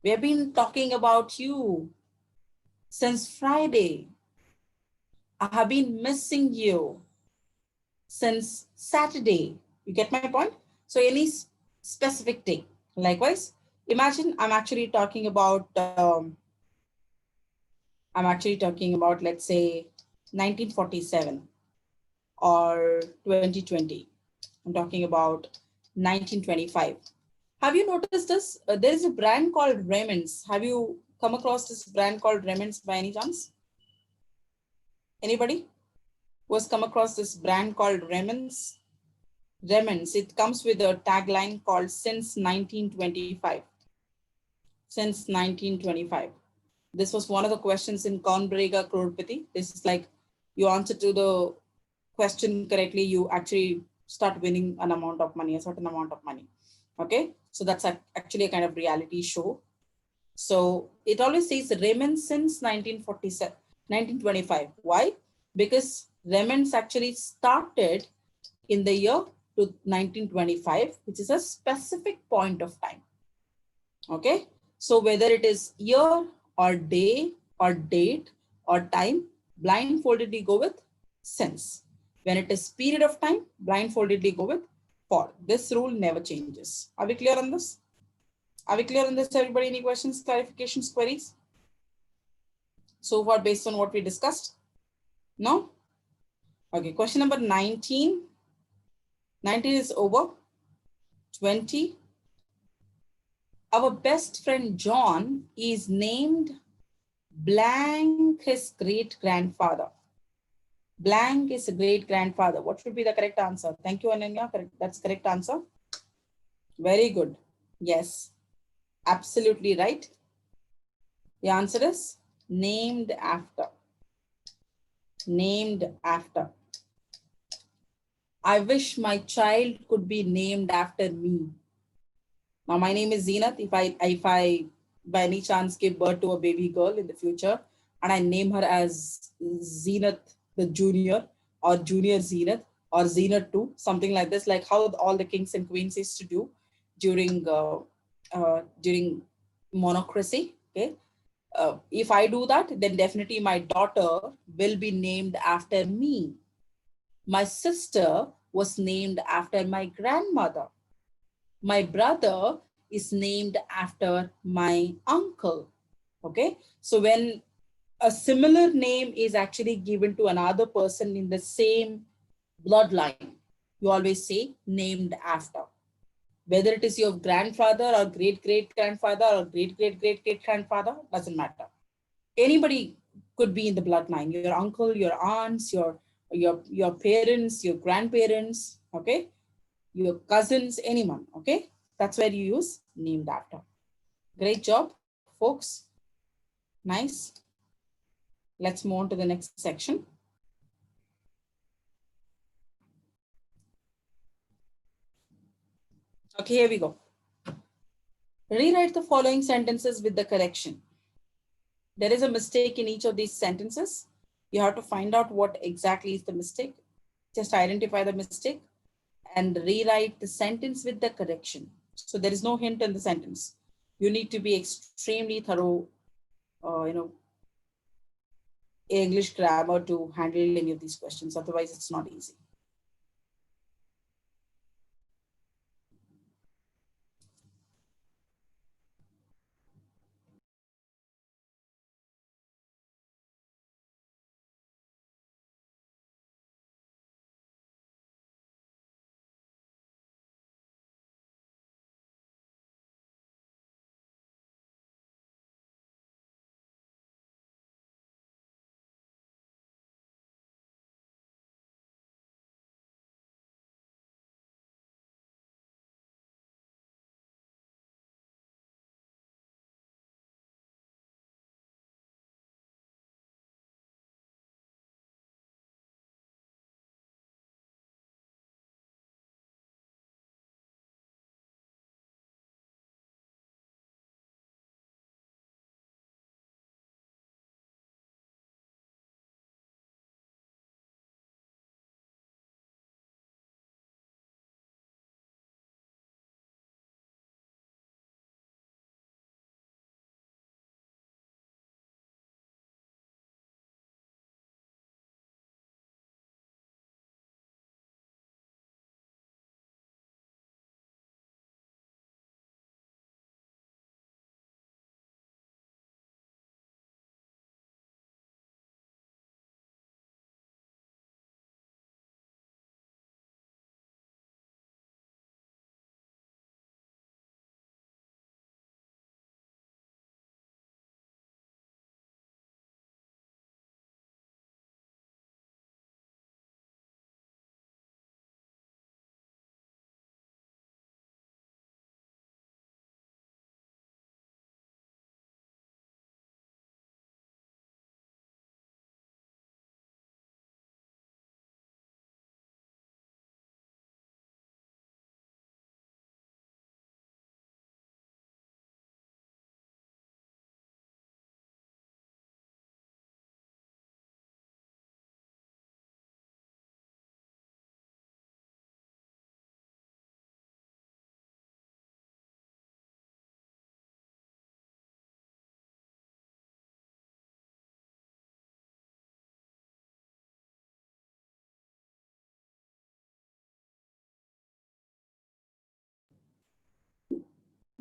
We have been talking about you since Friday. I have been missing you since Saturday. You get my point? So any specific day. Likewise, imagine let's say 1947 or 2020. I'm talking about 1925. Have you noticed this? There is a brand called Raymond's. Have you come across this brand called Raymond's by any chance? Anybody who has come across this brand called Raymond's? Raymond's, it comes with a tagline called since 1925. Since 1925. This was one of the questions in Kaun Banega Crorepati. This is like you answer to the question correctly, you actually start winning an amount of money, a certain amount of money. Okay, so that's actually a kind of reality show. So it always says Raymond since 1947, 1925. Why? Because Raymond's actually started in the year to 1925, which is a specific point of time. Okay, so whether it is year or day or date or time, blindfoldedly go with since. When it is period of time, blindfoldedly go with for. This rule never changes. Are we clear on this? Are we clear on this, everybody? Any questions, clarifications, queries? So far, based on what we discussed? No? Okay, question number 19. 19 is over. 20. Our best friend John is named blank his great grandfather. Blank is a great grandfather. What should be the correct answer? Thank you, Ananya. Correct. That's correct answer. Very good. Yes, absolutely right. The answer is named after. Named after. I wish my child could be named after me. Now, my name is Zeenat. If I by any chance give birth to a baby girl in the future and I name her as Zeenat the Junior or Junior Zeenat or Zeenat 2, something like this, like how all the kings and queens used to do during monocracy. Okay. If I do that, then definitely my daughter will be named after me. My sister was named after my grandmother. My brother is named after my uncle. Okay. So when a similar name is actually given to another person in the same bloodline, you always say named after. Whether it is your grandfather or great-great-grandfather or great-great-great-great-grandfather, doesn't matter. Anybody could be in the bloodline, your uncle, your aunts, your parents, your grandparents, okay, your cousins, anyone, okay? That's where you use named after. Great job, folks. Nice. Let's move on to the next section. Okay, here we go. Rewrite the following sentences with the correction. There is a mistake in each of these sentences. You have to find out what exactly is the mistake. Just identify the mistake and rewrite the sentence with the correction. So there is no hint in the sentence. You need to be extremely thorough, English grammar to handle any of these questions. Otherwise, it's not easy.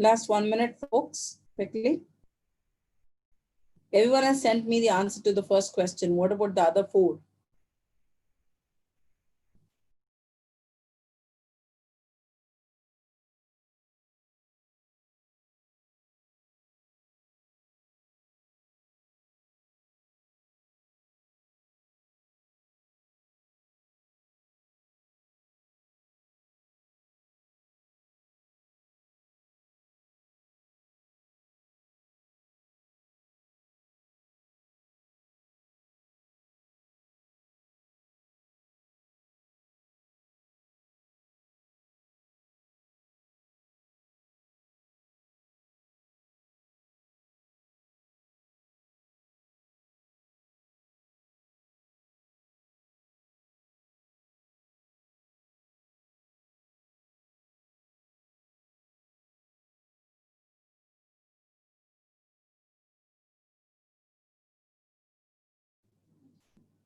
Last 1 minute, folks, quickly. Everyone has sent me the answer to the first question. What about the other four?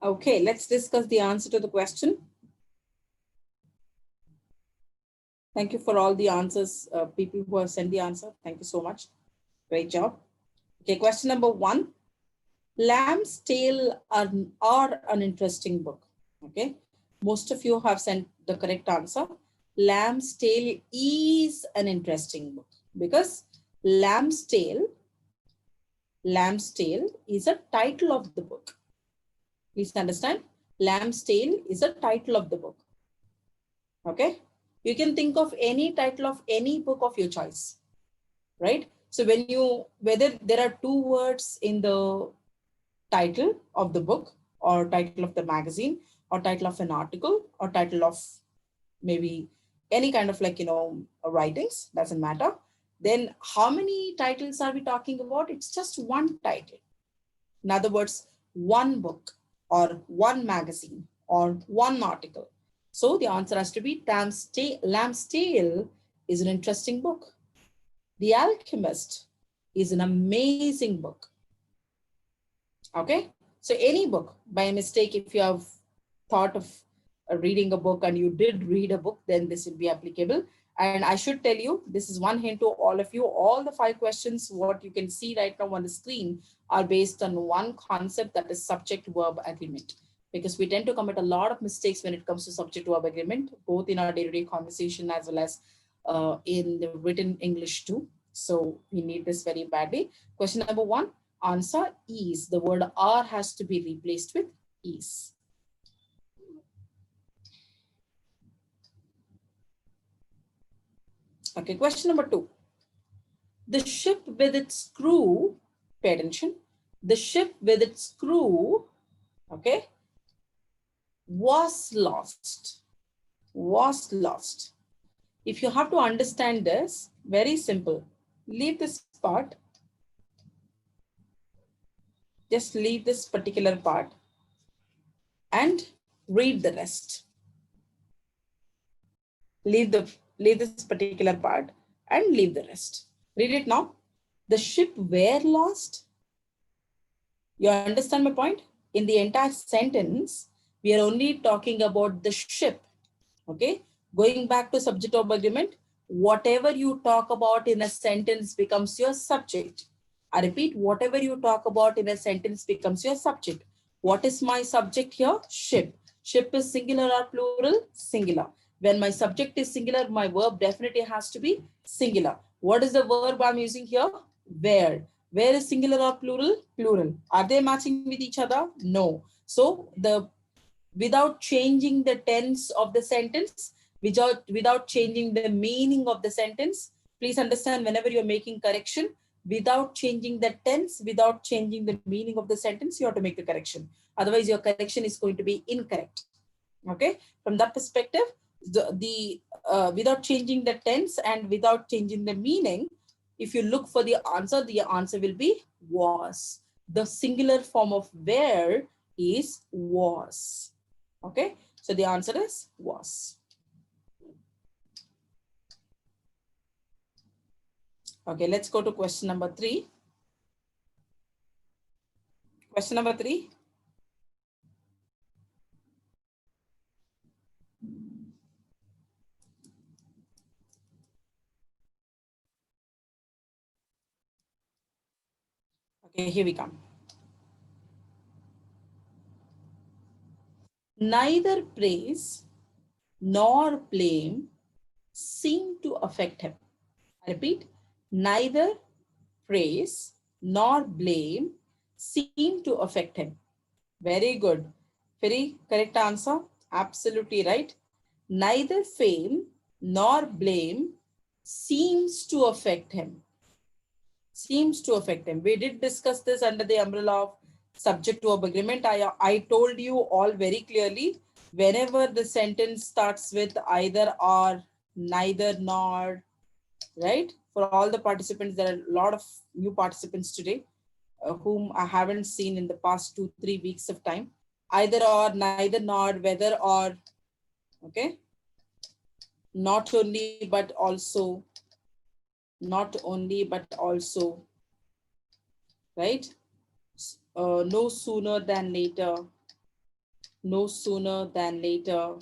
Okay, let's discuss the answer to the question. Thank you for all the answers, people who have sent the answer. Thank you so much. Great job. Okay, question number 1. Lamb's Tale are an interesting book. Okay, most of you have sent the correct answer. Lamb's Tale is an interesting book because Lamb's Tale is a title of the book. Please understand, Lamb's Tale is a title of the book. Okay, you can think of any title of any book of your choice, right? So when you, whether there are 2 words in the title of the book or title of the magazine or title of an article or title of maybe any kind of writings, doesn't matter. Then how many titles are we talking about? It's just one title. In other words, one book or one magazine or one article. So the answer has to be Lamb's Tale is an interesting book. The Alchemist is an amazing book. Okay, so any book, by mistake, if you have thought of reading a book and you did read a book, then this will be applicable. And I should tell you, this is one hint to all of you, all the 5 questions, what you can see right now on the screen are based on one concept, that is subject-verb agreement. Because we tend to commit a lot of mistakes when it comes to subject-verb agreement, both in our day-to-day conversation as well as in the written English too. So we need this very badly. Question number 1. Answer is, the word are has to be replaced with is. Okay, question number 2. The ship with its crew, pay attention, the ship with its crew, okay, was lost. If you have to understand this, very simple. Leave this part. Just leave this particular part and read the rest. Leave this particular part and leave the rest. Read it now. The ship were lost. You understand my point? In the entire sentence, we are only talking about the ship. Okay. Going back to subject-verb agreement, whatever you talk about in a sentence becomes your subject. I repeat, whatever you talk about in a sentence becomes your subject. What is my subject here? Ship. Ship is singular or plural? Singular. When my subject is singular, my verb definitely has to be singular. What is the verb I'm using here? Where. Where is singular or plural? Plural. Are they matching with each other? No. So without changing the tense of the sentence, without changing the meaning of the sentence, please understand, whenever you're making correction, without changing the tense, without changing the meaning of the sentence, you have to make the correction. Otherwise, your correction is going to be incorrect. Okay. From that perspective, without changing the tense and without changing the meaning, if you look for the answer will be was. The singular form of where is was. Okay, so the answer is was. Okay, let's go to question number 3. Question number 3. Okay, here we come. Neither praise nor blame seem to affect him. I repeat, neither praise nor blame seem to affect him. Very good. Very correct answer. Absolutely right. Neither fame nor blame seems to affect him. Seems to affect him. We did discuss this under the umbrella of subject to agreement. I told you all very clearly, whenever the sentence starts with either or, neither nor, right? For all the participants, there are a lot of new participants today whom I haven't seen in the past 2-3 weeks of time. Either or, neither nor, whether or, okay? Not only, but also, not only, but also, right? No sooner than later, no sooner than later.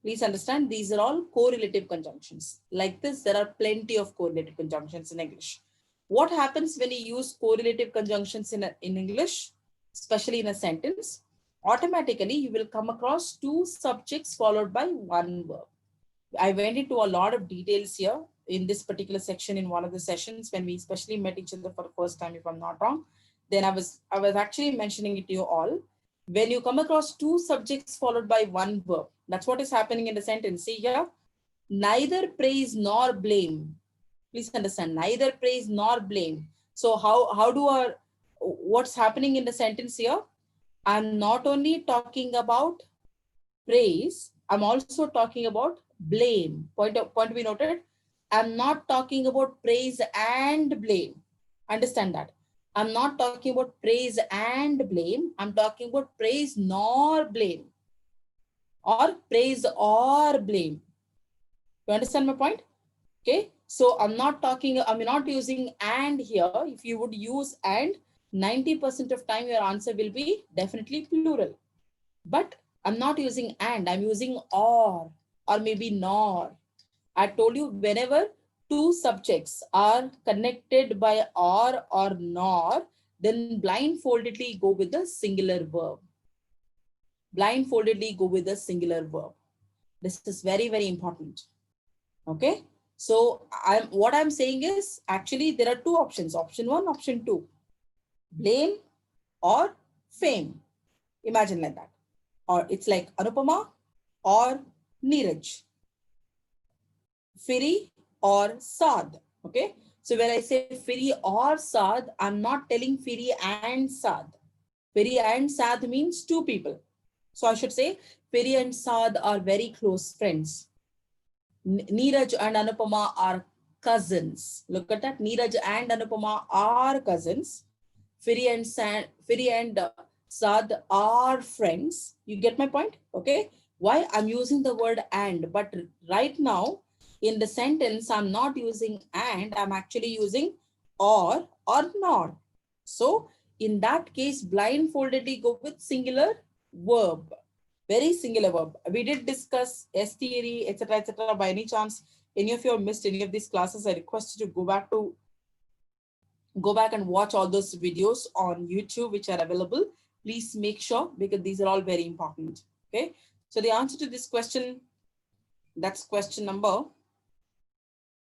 Please understand, these are all correlative conjunctions. Like this, there are plenty of correlative conjunctions in English. What happens when you use correlative conjunctions in English, especially in a sentence? Automatically, you will come across two subjects followed by one verb. I went into a lot of details here in this particular section in one of the sessions when we especially met each other for the first time, if I'm not wrong. Then I was actually mentioning it to you all. When you come across two subjects followed by one verb, that's what is happening in the sentence. See here, neither praise nor blame. Please understand, neither praise nor blame. So how do our, what's happening in the sentence here? I'm not only talking about praise, I'm also talking about blame. Point to be noted. I'm not talking about praise and blame. Understand that. I'm not talking about praise and blame. I'm talking about praise nor blame, or praise or blame. You understand my point? Okay. So I'm not using and here. If you would use and, 90% of time your answer will be definitely plural. But I'm not using and, I'm using or maybe nor. I told you, whenever two subjects are connected by or nor, then blindfoldedly go with the singular verb. Blindfoldedly go with the singular verb. This is very, very important. Okay. So what I'm saying is, actually there are two options. Option one, option two. Blame or fame. Imagine like that. Or it's like Anupama or Neeraj. Firi or Saad. Okay. So when I say Firi or Saad, I'm not telling Firi and Saad. Firi and Saad means two people. So I should say Firi and Saad are very close friends. Neeraj and Anupama are cousins. Look at that. Neeraj and Anupama are cousins. Firi and Saad are friends. You get my point? Okay. Why I'm using the word and, but right now in the sentence, I'm not using and, I'm actually using or not. So in that case, blindfoldedly go with singular verb. Very singular verb. We did discuss S theory, etc., etc. By any chance, any of you have missed any of these classes, I request you to go back and watch all those videos on YouTube, which are available. Please make sure, because these are all very important. Okay. So the answer to this question, that's question number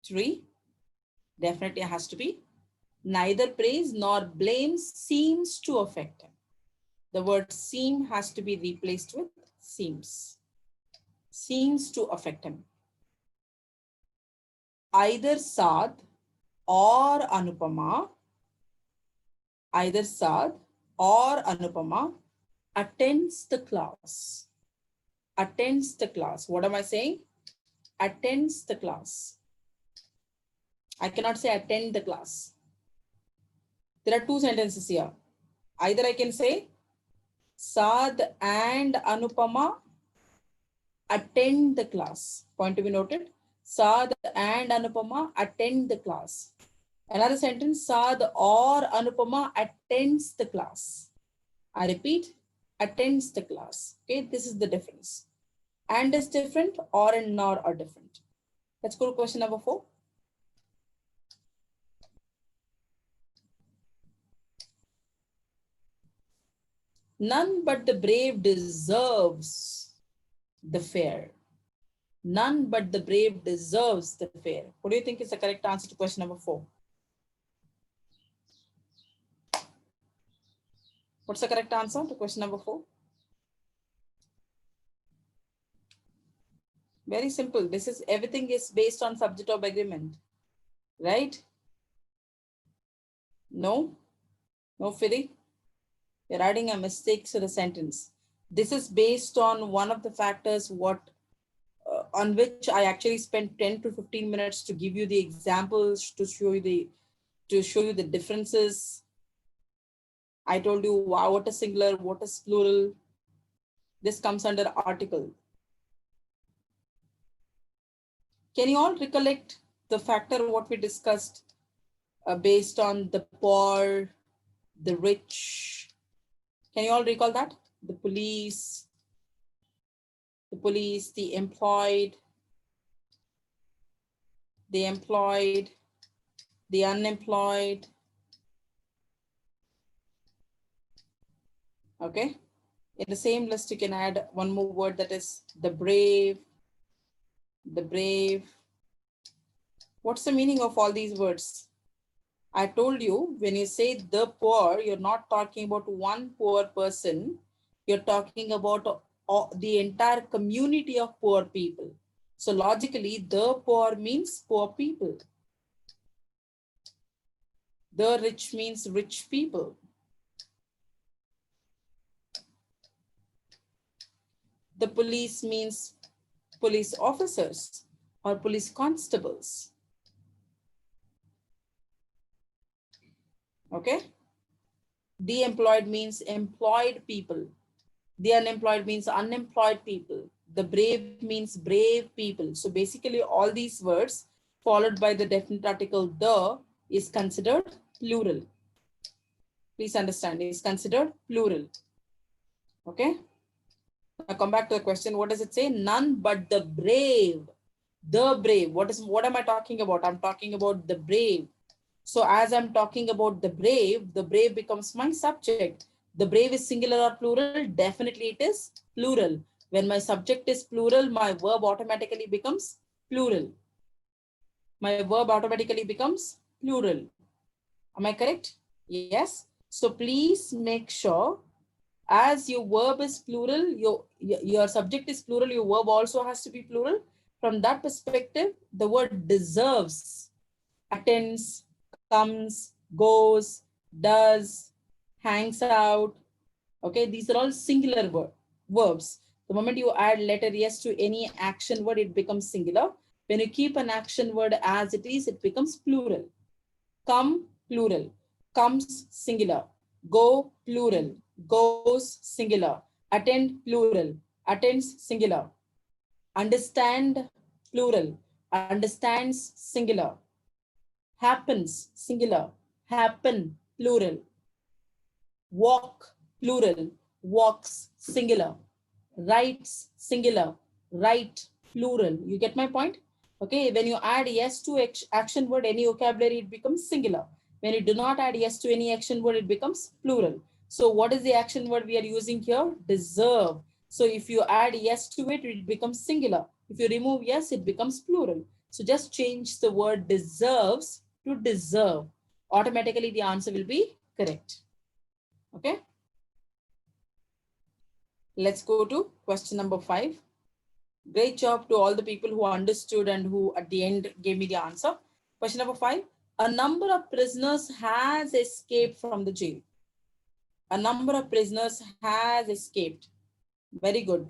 3, definitely has to be neither praise nor blame seems to affect him. The word seem has to be replaced with seems. Seems to affect him. Either Saad or Anupama, attends the class. Attends the class. What am I saying? Attends the class. I cannot say attend the class. There are two sentences here. Either I can say Saad and Anupama attend the class. Point to be noted. Saad and Anupama attend the class. Another sentence, Saad or Anupama attends the class. I repeat, attends the class. Okay, this is the difference. And is different, or and nor are different. Let's go to question number 4. None but the brave deserves the fair. None but the brave deserves the fair. What do you think is the correct answer to question number 4? What's the correct answer to question number 4? Very simple. This is everything is based on subject of agreement, right? No, no, Firi. You're adding a mistake to the sentence. This is based on one of the factors on which I actually spent 10 to 15 minutes to give you the examples to show you the differences. I told you wow, what is singular, what is plural. This comes under article. Can you all recollect the factor what we discussed based on the poor, the rich? Can you all recall that? The police, the employed, the unemployed. Okay. In the same list, you can add one more word, that is the brave, the brave. What's the meaning of all these words? I told you, when you say the poor, you're not talking about one poor person. You're talking about the entire community of poor people. So logically, the poor means poor people. The rich means rich people. The police means police officers or police constables. Okay. The employed means employed people. The unemployed means unemployed people. The brave means brave people. So basically all these words followed by the definite article the is considered plural. Please understand, it is considered plural. Okay. Now come back to the question. What does it say? None but the brave. The brave. What am I talking about? I'm talking about the brave. So as I'm talking about the brave becomes my subject. The brave is singular or plural? Definitely it is plural. When my subject is plural, my verb automatically becomes plural. My verb automatically becomes plural. Am I correct? Yes. So please make sure, as your verb is plural, your subject is plural, your verb also has to be plural. From that perspective, the word deserves, attends, comes, goes, does, hangs out. Okay, these are all singular verbs. The moment you add letter yes to any action word, it becomes singular. When you keep an action word as it is, it becomes plural. Come, plural. Comes, singular. Go, plural. Goes, singular. Attend, plural. Attends, singular. Understand, plural. Understands, singular. Happens, singular. Happen, plural. Walk, plural. Walks, singular. Writes, singular. Write, plural. You get my point? Okay, when you add yes to action word, any vocabulary, it becomes singular. When you do not add yes to any action word, it becomes plural. So what is the action word we are using here? Deserve. So if you add yes to it, it becomes singular. If you remove yes, it becomes plural. So just change the word deserves to deserve. Automatically, the answer will be correct. Okay. Let's go to question number 5. Great job to all the people who understood and who at the end gave me the answer. Question number 5. A number of prisoners has escaped from the jail. A number of prisoners has escaped. Very good.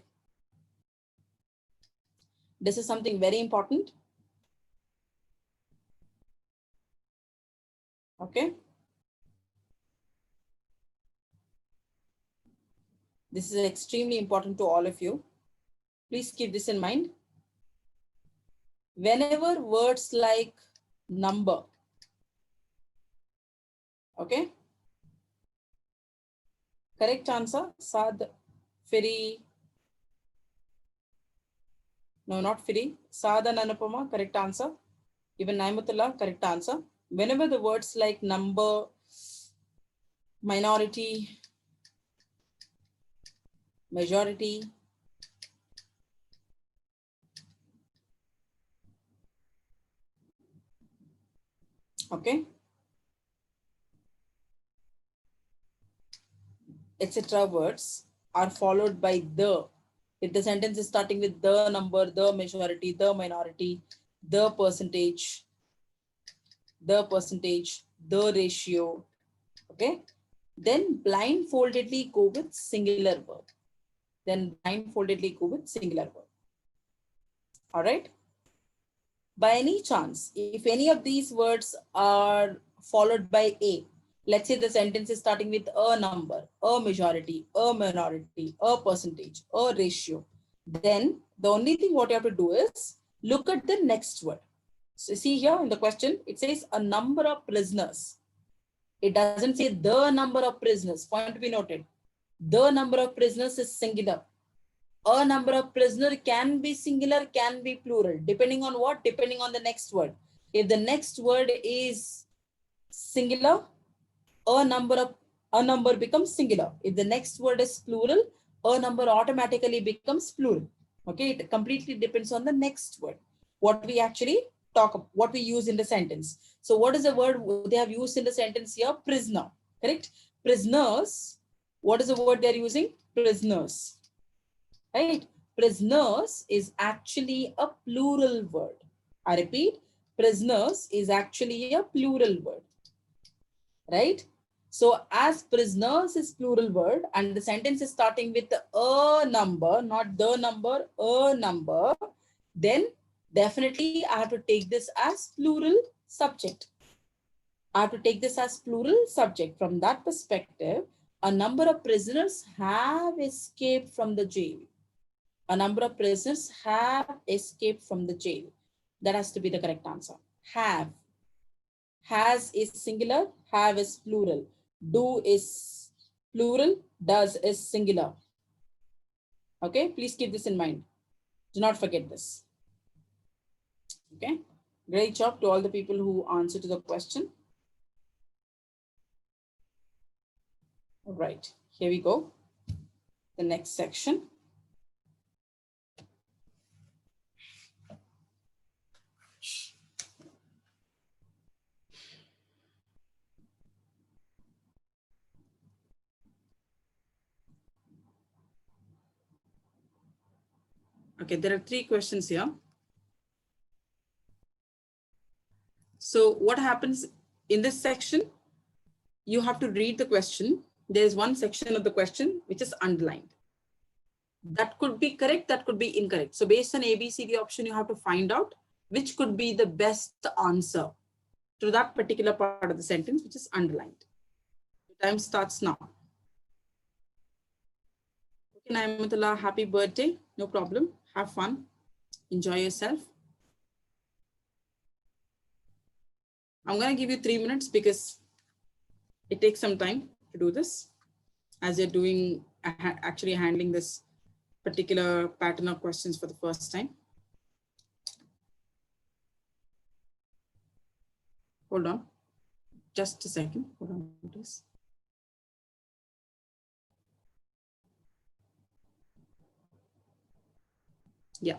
This is something very important. Okay. This is extremely important to all of you. Please keep this in mind. Whenever words like number, okay. Correct answer, Sad, Firi. No, not Firi. Sad and Anupama, correct answer. Even Naimatullah, correct answer. Whenever the words like number, minority, majority, okay, etc. words are followed by the. If the sentence is starting with the number, the majority, the minority, the percentage, the ratio, okay, then blindfoldedly go with singular verb. All right. By any chance, if any of these words are followed by a, let's say the sentence is starting with a number, a majority, a minority, a percentage, a ratio, then the only thing what you have to do is look at the next word. So see here in the question, it says a number of prisoners. It doesn't say the number of prisoners. Point to be noted. The number of prisoners is singular. A number of prisoner can be singular, can be plural, depending on what? Depending on the next word. If the next word is singular, a number becomes singular. If the next word is plural, a number automatically becomes plural. Okay, it completely depends on the next word. What we actually talk about, what we use in the sentence. So what is the word they have used in the sentence here? Prisoner, correct? Prisoners. What is the word they're using? Prisoners. Right? Prisoners is actually a plural word. I repeat, prisoners is actually a plural word. Right? So as prisoners is plural word and the sentence is starting with a number, not the number, a number, then definitely I have to take this as plural subject. I have to take this as plural subject. From that perspective, a number of prisoners have escaped from the jail. A number of prisoners have escaped from the jail. That has to be the correct answer. Have. Has is singular, have is plural. Do is plural, does is singular. Okay, please keep this in mind. Do not forget this. Okay, great job to all the people who answered to the question. All right, here we go. The next section. Okay, there are 3 questions here. So what happens in this section? You have to read the question. There is one section of the question which is underlined. That could be correct, that could be incorrect. So based on ABCD option, you have to find out which could be the best answer to that particular part of the sentence which is underlined. The time starts now. Okay, Naimatullah, happy birthday. No problem. Have fun. Enjoy yourself. I'm going to give you 3 minutes because it takes some time to do this as you're doing, actually handling this particular pattern of questions for the first time. Hold on. Just a second. Hold on, please. Yeah.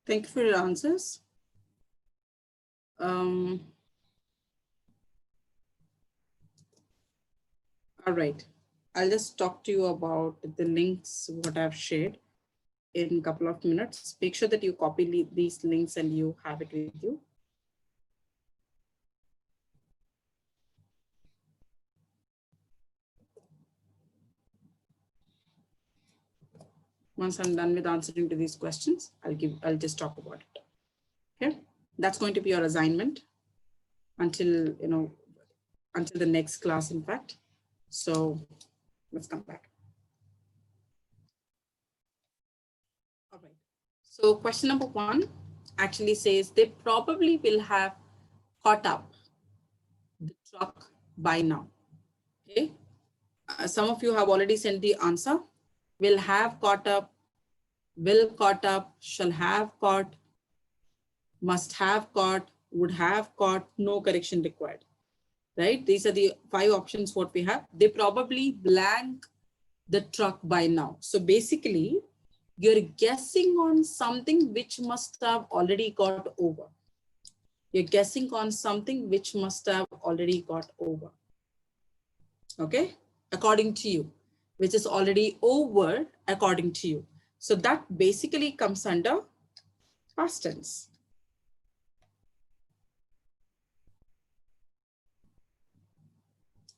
Thank you for your answers. All right. I'll just talk to you about the links, what I've shared in a couple of minutes. Make sure that you copy these links and you have it with you. Once I'm done with answering to these questions, I'll just talk about it. Okay. That's going to be your assignment until, until the next class, in fact. So let's come back. All right. So question number 1 actually says they probably will have caught up the truck by now. Okay. Some of you have already sent the answer. Will have caught up, will caught up, shall have caught, must have caught, would have caught, no correction required. Right? These are the 5 options what we have. They probably blank the truck by now. So basically, you're guessing on something which must have already got over. You're guessing on something which must have already got over. Okay? According to you, which is already over according to you. So that basically comes under past tense.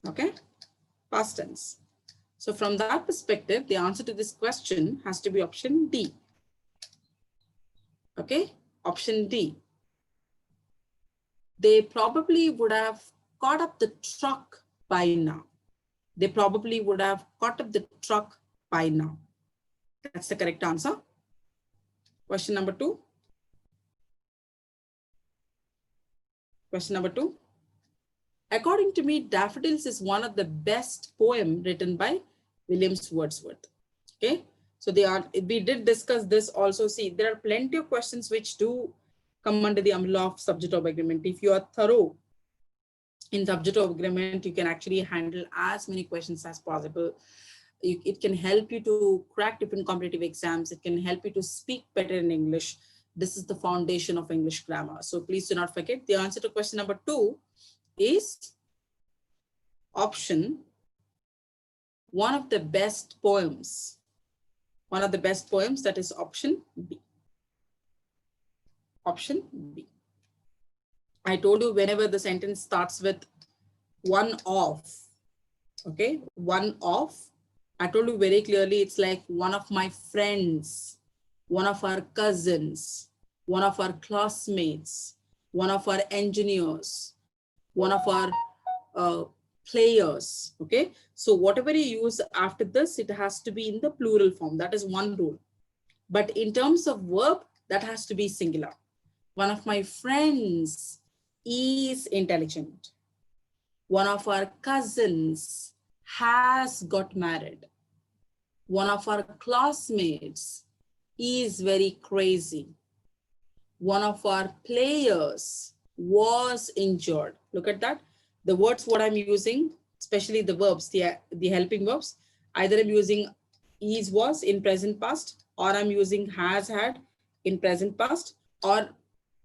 Okay? Past tense. So from that perspective, the answer to this question has to be option D. Okay? Option D. They probably would have caught up the truck by now. They probably would have caught up the truck by now. That's the correct answer. Question number 2. Question number 2. According to me, Daffodils is one of the best poem written by William Wordsworth. Okay. So we did discuss this also. See, there are plenty of questions which do come under the umbrella of subject-verb agreement. If you are thorough in subject-verb agreement, you can actually handle as many questions as possible. It can help you to crack different competitive exams. It can help you to speak better in English. This is the foundation of English grammar. So please do not forget. The answer to question number 2 is option, one of the best poems. One of the best poems, that is option B. Option B. I told you whenever the sentence starts with one of, okay, one of, I told you very clearly, it's like one of my friends, one of our cousins, one of our classmates, one of our engineers, one of our players. Okay. So whatever you use after this, it has to be in the plural form. That is one rule. But in terms of verb, that has to be singular. One of my friends is intelligent. One of our cousins has got married. One of our classmates is very crazy. One of our players was injured. Look at that. The words what I'm using, especially the verbs, the helping verbs, either I'm using is, was in present past, or I'm using has, had in present past, or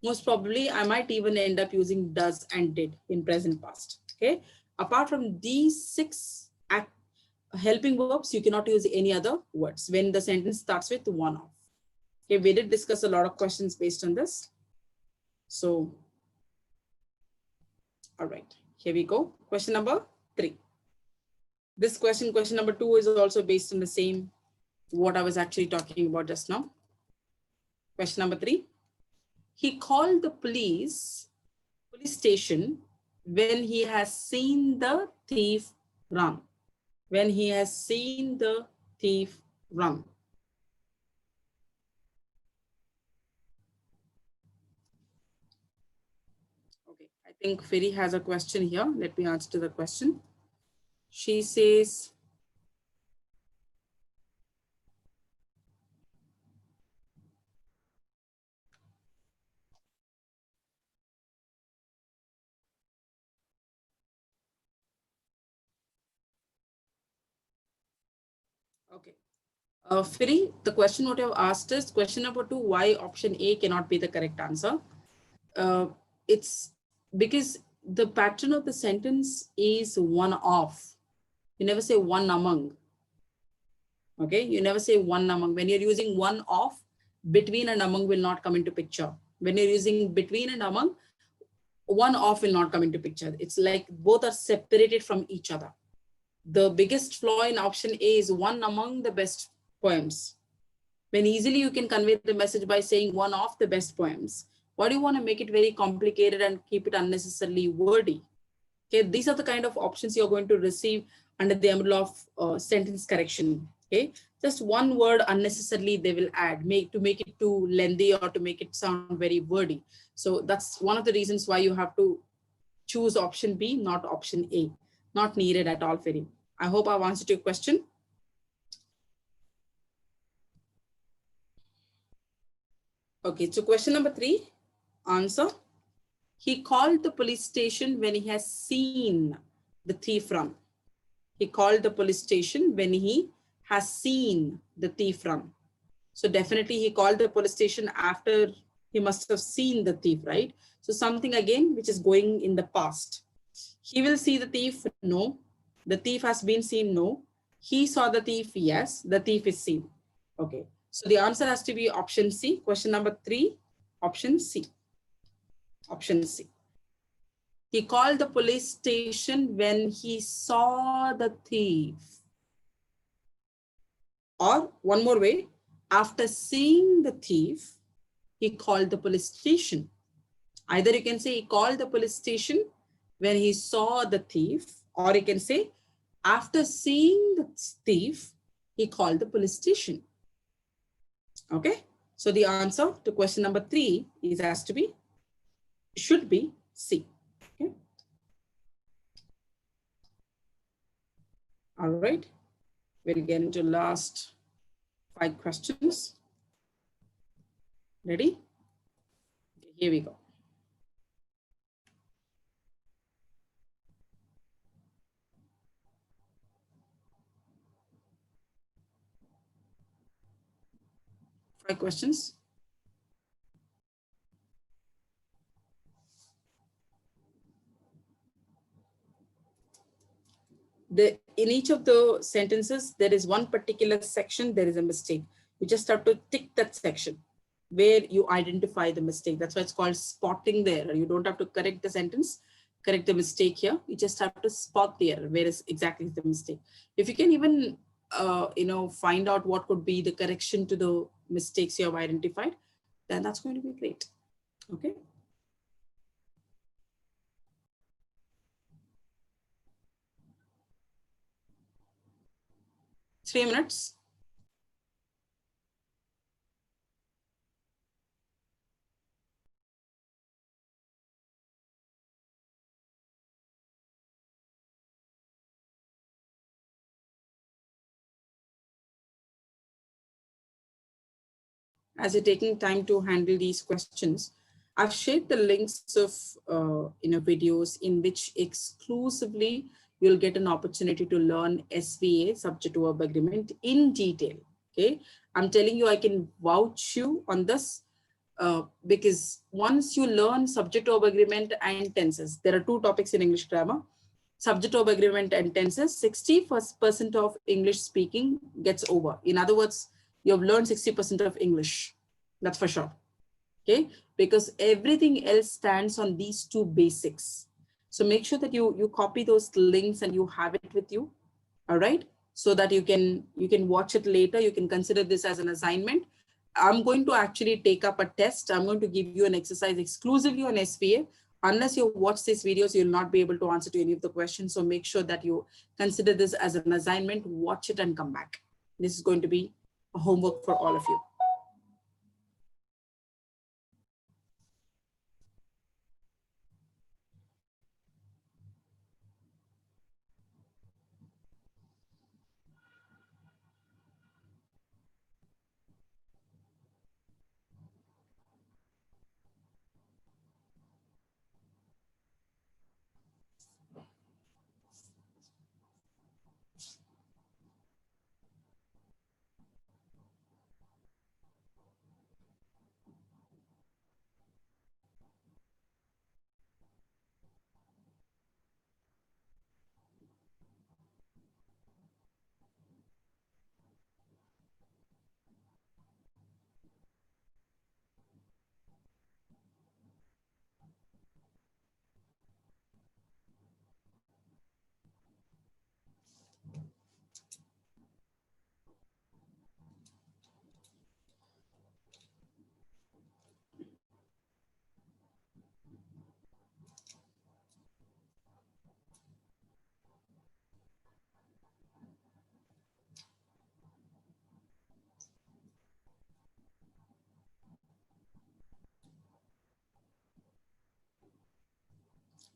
most probably I might even end up using does and did in present past. Okay. Apart from these 6 helping verbs, you cannot use any other words when the sentence starts with one of. Okay. We did discuss a lot of questions based on this. So, all right, here we go. Question number 3. This question number 2 is also based on the same, what I was actually talking about just now. Question number 3. He called the police station when he has seen the thief run. When he has seen the thief run. Okay, I think Feri has a question here. Let me answer to the question. She says, okay, Firi, the question what you have asked is question number 2, why option A cannot be the correct answer. It's because the pattern of the sentence is one of. You never say one among. Okay, you never say one among. When you're using one of, between and among will not come into picture. When you're using between and among, one of will not come into picture. It's like both are separated from each other. The biggest flaw in option A is one among the best poems. When easily you can convey the message by saying one of the best poems. Why do you want to make it very complicated and keep it unnecessarily wordy? Okay, these are the kind of options you're going to receive under the umbrella of sentence correction. Okay, just one word unnecessarily they will add to make it too lengthy or to make it sound very wordy. So that's one of the reasons why you have to choose option B, not option A. Not needed at all, Ferry. I hope I've answered your question. Okay, so question number 3, answer. He called the police station when he has seen the thief run. He called the police station when he has seen the thief run. So definitely he called the police station after he must have seen the thief, right? So something again, which is going in the past. He will see the thief, no. The thief has been seen, no. He saw the thief, yes. The thief is seen. Okay. So the answer has to be option C. Question number 3, option C. Option C. He called the police station when he saw the thief. Or one more way, after seeing the thief, he called the police station. Either you can say he called the police station when he saw the thief, or you can say after seeing the thief, he called the police station. Okay. So the answer to question number 3 is has to be, should be C. Okay. All right. We'll get into last 5 questions. Ready? Okay, here we go. Five questions. In each of the sentences, there is one particular section, there is a mistake. You just have to tick that section where you identify the mistake. That's why it's called spotting the error. You don't have to correct the sentence, correct the mistake here. You just have to spot the error, where is exactly the mistake. If you can even, find out what could be the correction to the mistakes you have identified, then that's going to be great. Okay. 3 minutes. As you're taking time to handle these questions, I've shared the links of videos in which exclusively you'll get an opportunity to learn SVA, subject verb agreement, in detail. Okay, I'm telling you, I can vouch you on this because once you learn subject verb agreement and tenses, there are 2 topics in English grammar. Subject verb agreement and tenses, 60% of English speaking gets over. In other words, you've learned 60% of English. That's for sure. Okay, because everything else stands on these 2 basics. So make sure that you copy those links and you have it with you. All right, so that you can watch it later. You can consider this as an assignment. I'm going to actually take up a test. I'm going to give you an exercise exclusively on SVA. Unless you watch these videos, you'll not be able to answer to any of the questions. So make sure that you consider this as an assignment, watch it and come back. This is going to be a homework for all of you.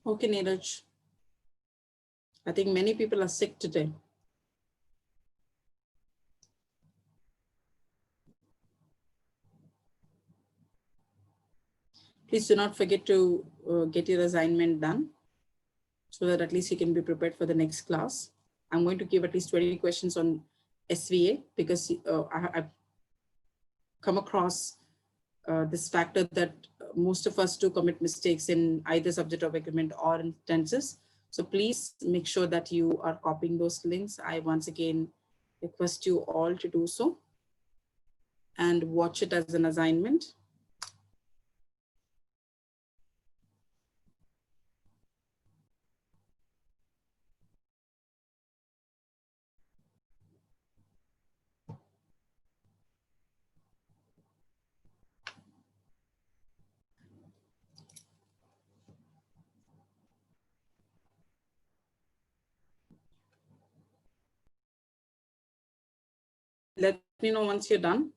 Okay, Neeraj. I think many people are sick today. Please do not forget to get your assignment done so that at least you can be prepared for the next class. I'm going to give at least 20 questions on SVA because I've come across this factor that most of us do commit mistakes in either subject of agreement or in tenses. So please make sure that you are copying those links. I once again request you all to do so and watch it as an assignment. Let me know once you're done.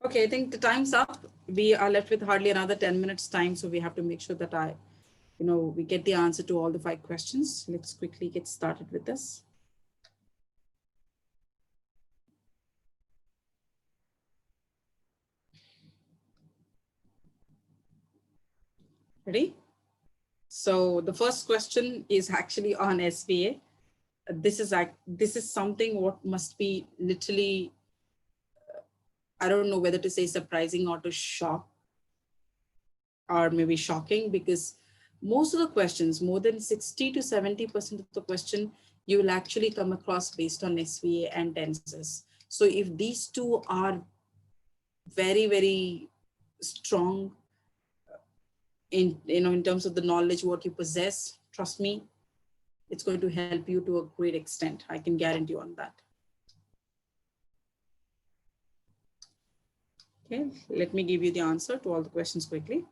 Okay, I think the time's up. We are left with hardly another 10 minutes time. So we have to make sure that we get the answer to all the 5 questions. Let's quickly get started with this. Ready? So the first question is actually on SVA. This is something what must be literally, I don't know whether to say surprising or to shock or maybe shocking, because most of the questions, more than 60 to 70% of the question, you will actually come across based on SVA and tenses. So if these two are very, very strong in terms of the knowledge, what you possess, trust me, it's going to help you to a great extent. I can guarantee you on that. Okay, let me give you the answer to all the questions quickly.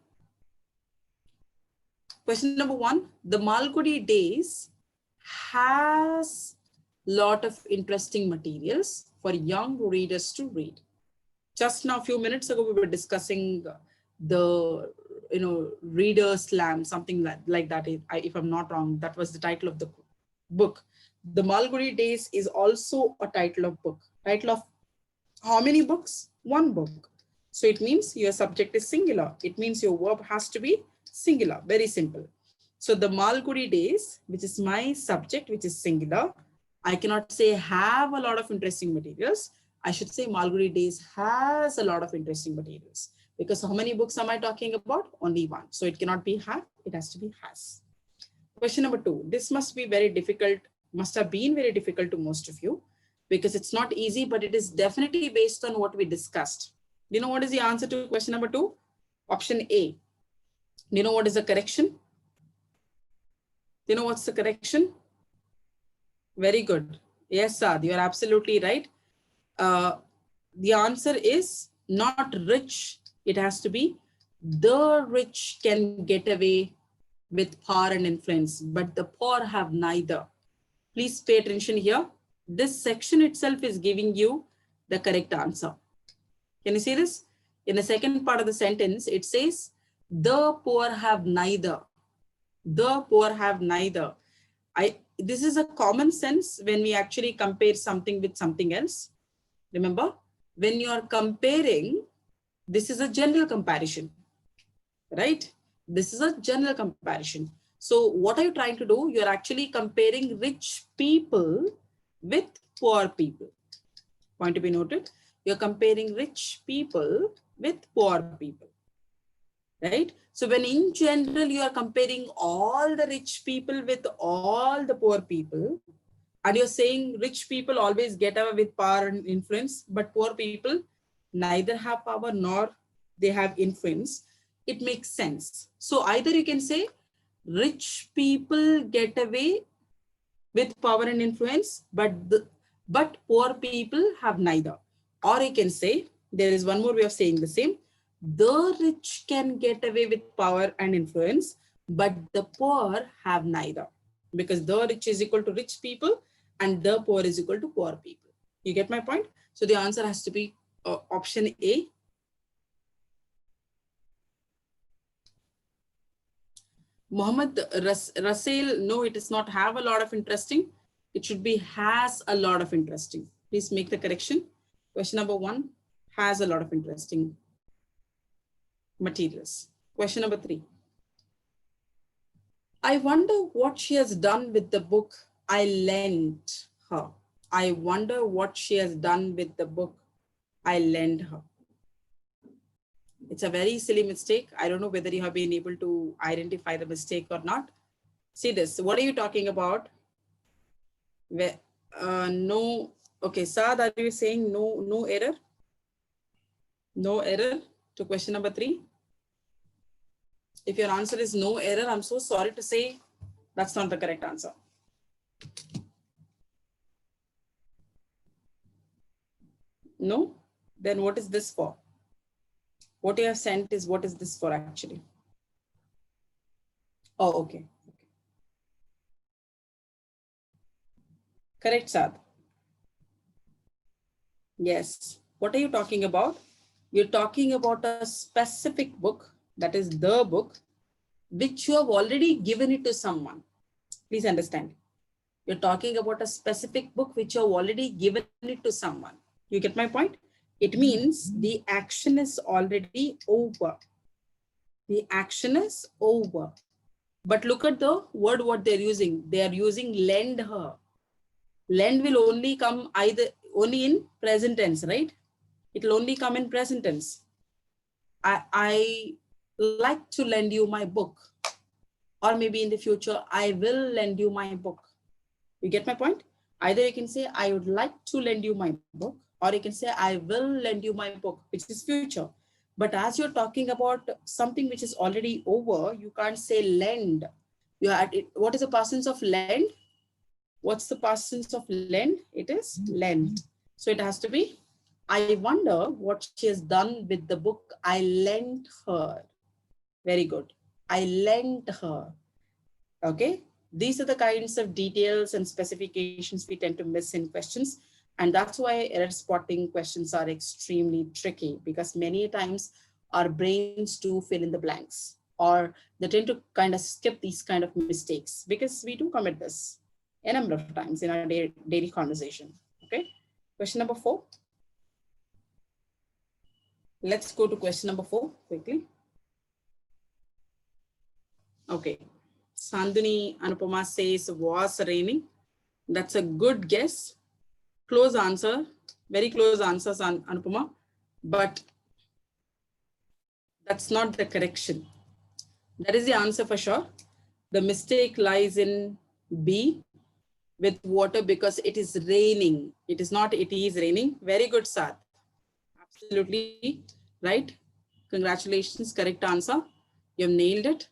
Question number 1, the Malgudi Days has lot of interesting materials for young readers to read. Just now, a few minutes ago, we were discussing the reader slam, something like that. If I'm not wrong, that was the title of the book. The Malgudi Days is also a title of book. Title of how many books? 1 book. So it means your subject is singular. It means your verb has to be singular. Very simple. So the Malgudi Days, which is my subject, which is singular, I cannot say have a lot of interesting materials. I should say Malgudi Days has a lot of interesting materials, because how many books am I talking about? Only 1. So it cannot be have, it has to be has. Question number 2, this must be very difficult, must have been very difficult to most of you, because it's not easy, but it is definitely based on what we discussed. You know what is the answer to question number 2? Option A. You know what is the correction? You know what's the correction? Very good. Yes, Saad, you are absolutely right. The answer is not rich. It has to be The rich can get away with power and influence, but the poor have neither. Please pay attention here. This section itself is giving you the correct answer. Can you see this? In the second part of the sentence, it says, the poor have neither. The poor have neither. This is a common sense when we actually compare something with something else. Remember, when you are comparing, this is a general comparison, right? This is a general comparison. So what are you trying to do? You're actually comparing rich people with poor people. Point to be noted. You're comparing rich people with poor people, right? So when in general, you are comparing all the rich people with all the poor people, and you're saying rich people always get away with power and influence, but poor people neither have power nor they have influence, it makes sense. So either you can say rich people get away with power and influence, but poor people have neither. Or you can say, there is one more way of saying the same. The rich can get away with power and influence, but the poor have neither. Because the rich is equal to rich people and the poor is equal to poor people. You get my point? So the answer has to be option A. Mohammed Rasail, no, it is not have a lot of interesting. It should be has a lot of interesting. Please make the correction. Question number 1, has a lot of interesting materials. Question number 3. I wonder what she has done with the book I lent her. I wonder what she has done with the book I lent her. It's a very silly mistake. I don't know whether you have been able to identify the mistake or not. See this. What are you talking about? Where, no. Okay, Saad, are you saying no error? No error to question number 3? If your answer is no error, I'm so sorry to say that's not the correct answer. No? Then what is this for? What you have sent is, what is this for actually? Oh, okay. Correct, Saad. Yes. What are you talking about? You're talking about a specific book, that is the book, which you have already given it to someone. Please understand. You're talking about a specific book which you have already given it to someone. You get my point? It means the action is already over. The action is over. But look at the word what they're using. They are using lend her. Lend will only come only in present tense, right? It will only come in present tense. I like to lend you my book. Or maybe in the future, I will lend you my book. You get my point? Either you can say, I would like to lend you my book, or you can say, I will lend you my book, which is future. But as you're talking about something which is already over, you can't say lend. What is the past tense of lend? What's the past tense of lend? It is lend. So it has to be, I wonder what she has done with the book I lent her. Very good. I lent her. Okay. These are the kinds of details and specifications we tend to miss in questions. And that's why error spotting questions are extremely tricky, because many times our brains do fill in the blanks, or they tend to kind of skip these kind of mistakes, because we do commit this a number of times in our daily conversation. Okay. Question number 4. Let's go to question number 4 quickly. Okay. Sandhini Anupama says was raining. That's a good guess. Close answer. Very close answer, Anupama. But that's not the correction. That is the answer for sure. The mistake lies in B, with water, because it is raining. It is not, it is raining. Very good, Saad. Absolutely right. Congratulations. Correct answer. You have nailed it.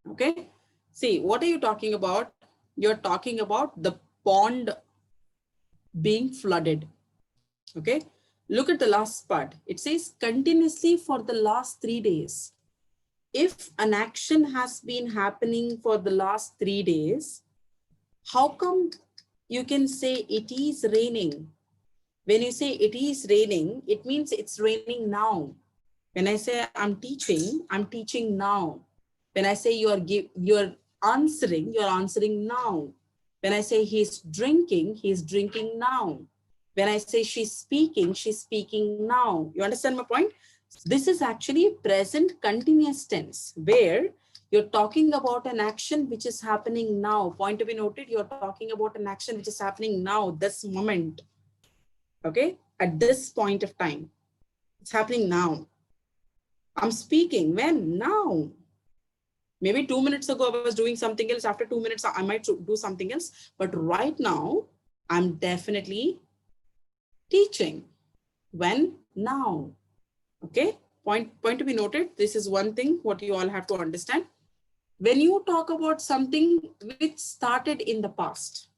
Okay. See, what are you talking about? You're talking about the pond being flooded. Okay. Look at the last part. It says continuously for the last 3 days. If an action has been happening for the last 3 days, how come you can say it is raining? When you say it is raining, it means it's raining now. When I say I'm teaching now. When I say you're answering now. When I say he's drinking now. When I say she's speaking now. You understand my point? This is actually present continuous tense, where you're talking about an action which is happening now. Point to be noted, you're talking about an action which is happening now, this moment. Okay, at this point of time. It's happening now. I'm speaking when? Now. Maybe 2 minutes ago, I was doing something else. After 2 minutes, I might do something else. But right now, I'm definitely teaching. When? Now. Okay, point to be noted. This is one thing what you all have to understand. When you talk about something which started in the past,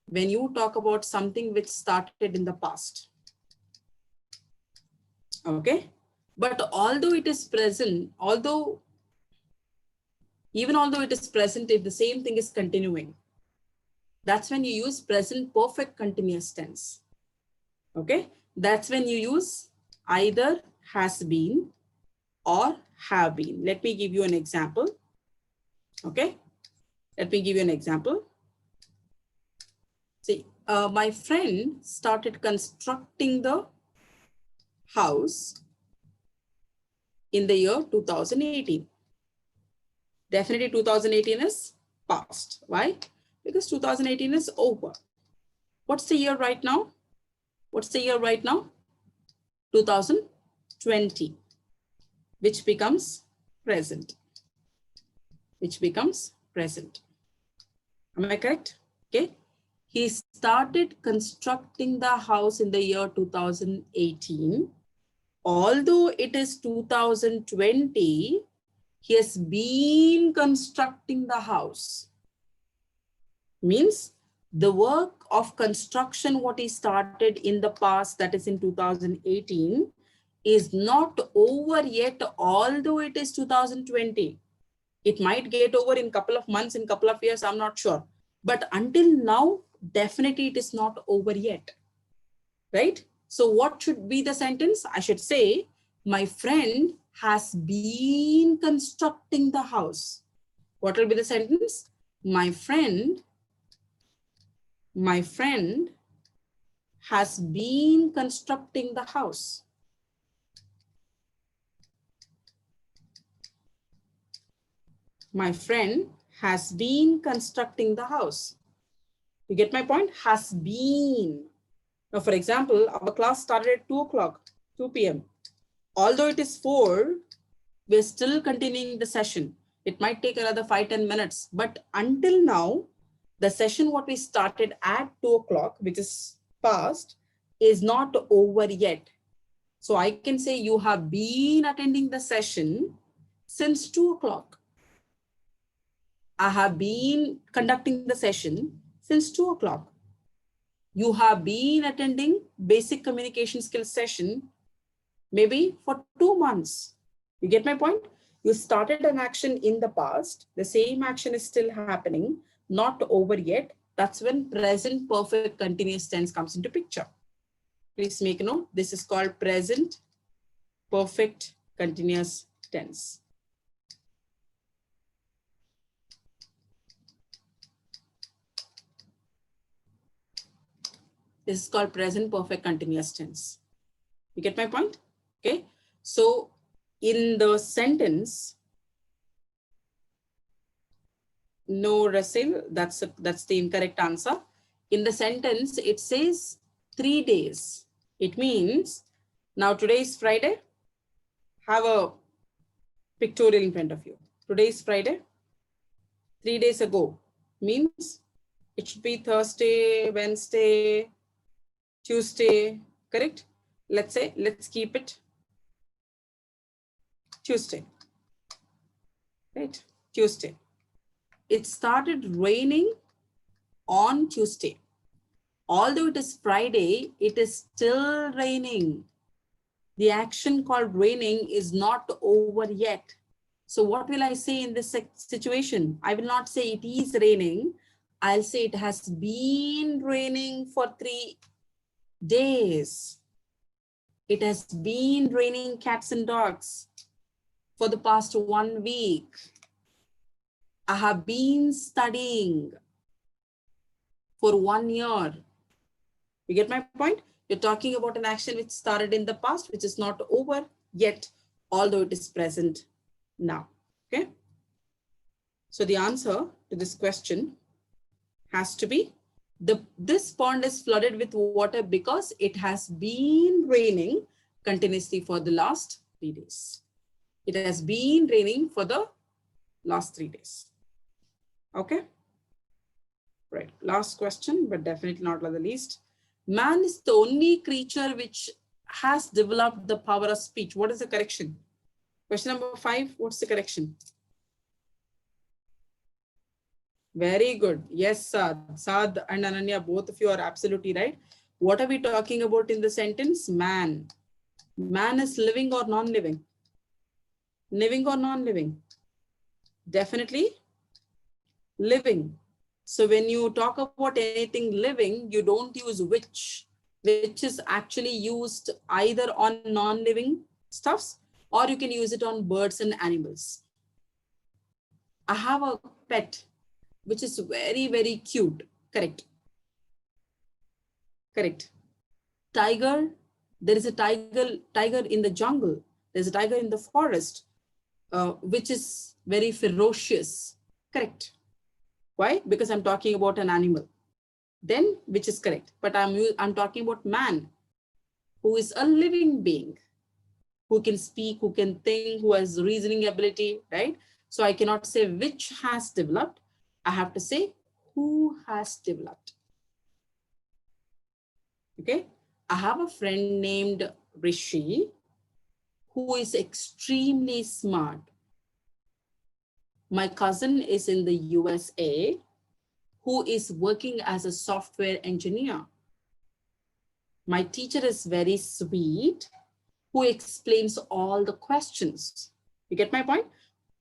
when you talk about something which started in the past, okay, but although it is present, even although it is present, if the same thing is continuing, that's when you use present perfect continuous tense. Okay, that's when you use either has been or have been. Let me give you an example. Okay, let me give you an example. See, my friend started constructing the house in the year 2018. Definitely 2018 is past. Why? Because 2018 is over. What's the year right now? What's the year right now? 2020, which becomes present. Which becomes present. Am I correct? Okay. He started constructing the house in the year 2018. Although it is 2020, he has been constructing the house. Means the work of construction, what he started in the past, that is in 2018, is not over yet, although it is 2020. It might get over in a couple of months, in a couple of years, I'm not sure. But until now, definitely it is not over yet, right? So what should be the sentence? I should say, my friend has been constructing the house. What will be the sentence? My friend has been constructing the house. My friend has been constructing the house. You get my point? Has been. Now, for example, our class started at 2 o'clock, 2 p.m. Although it is 4, we're still continuing the session. It might take another 5-10 minutes. But until now, the session what we started at 2 o'clock, which is past, is not over yet. So I can say you have been attending the session since 2 o'clock. I have been conducting the session since 2 o'clock. You have been attending basic communication skills session maybe for 2 months. You get my point? You started an action in the past. The same action is still happening, not over yet. That's when present perfect continuous tense comes into picture. Please make a note. This is called present perfect continuous tense. This is called present perfect continuous tense. You get my point? Okay. So in the sentence, no, Russell, that's the incorrect answer. In the sentence, it says 3 days. It means now today is Friday. Have a pictorial in front of you. Today is Friday. 3 days ago means it should be Thursday, Wednesday, Tuesday, correct? Let's say, let's keep it Tuesday, right? Tuesday. It started raining on Tuesday. Although it is Friday, it is still raining. The action called raining is not over yet. So what will I say in this situation? I will not say it is raining. I'll say it has been raining for 3 days. It has been raining cats and dogs for the past 1 week. I have been studying for 1 year. You get my point? You're talking about an action which started in the past, which is not over yet, although it is present now. Okay. So the answer to this question has to be this pond is flooded with water because it has been raining continuously for the last 3 days. It has been raining for the last 3 days. Okay. Right. Last question, but definitely not the least. Man is the only creature which has developed the power of speech. What is the correction? Question number 5. What's the correction? Very good. Yes, Saad and Ananya, both of you are absolutely right. What are we talking about in the sentence? Man. Man is living or non-living? Living or non-living? Definitely living. So when you talk about anything living, you don't use which is actually used either on non-living stuffs, or you can use it on birds and animals. I have a pet which is very, very cute. Correct. Correct. Tiger. There is a tiger in the jungle. There's a tiger in the forest, which is very ferocious. Correct. Why? Because I'm talking about an animal. Then, which is correct. But I'm talking about man, who is a living being, who can speak, who can think, who has reasoning ability, right? So I cannot say which has developed. I have to say who has developed. Okay. I have a friend named Rishi, who is extremely smart. My cousin is in the USA, who is working as a software engineer. My teacher is very sweet, who explains all the questions. You get my point?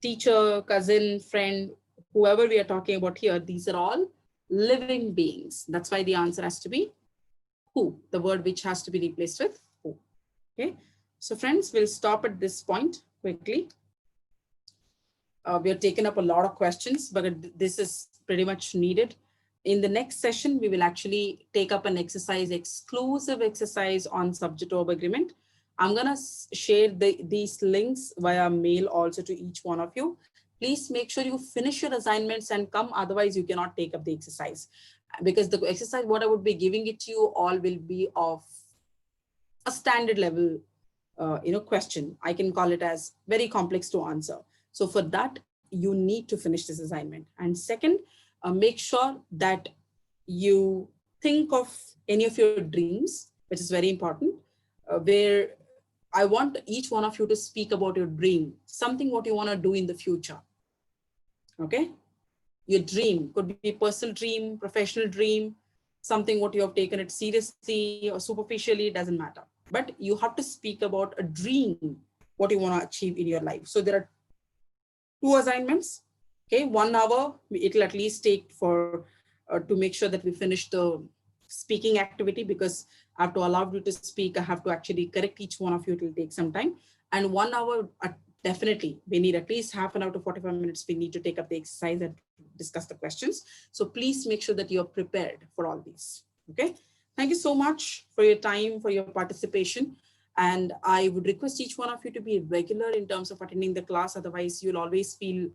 Teacher, cousin, friend, whoever we are talking about here, these are all living beings. That's why the answer has to be who, the word which has to be replaced with who. Okay. So friends, we'll stop at this point quickly. We have taken up a lot of questions, but this is pretty much needed. In the next session, we will actually take up an exercise, exclusive exercise on subject-verb agreement. I'm going to share these links via mail also to each one of you. Please make sure you finish your assignments and come, otherwise you cannot take up the exercise. Because the exercise, what I would be giving it to you all will be of a standard level question. I can call it as very complex to answer. So for that, you need to finish this assignment. And second, make sure that you think of any of your dreams, which is very important, where I want each one of you to speak about your dream, something what you want to do in the future. Okay. Your dream could be personal dream, professional dream, something what you have taken it seriously or superficially, doesn't matter. But you have to speak about a dream, what you want to achieve in your life. So there are 2 assignments. Okay, 1 hour, it'll at least take for to make sure that we finish the speaking activity, because I have to allow you to speak. I have to actually correct each one of you. It will take some time. And 1 hour, definitely, we need at least half an hour to 45 minutes. We need to take up the exercise and discuss the questions. So please make sure that you're prepared for all these. Okay. Thank you so much for your time, for your participation. And I would request each one of you to be regular in terms of attending the class. Otherwise, you'll always feel,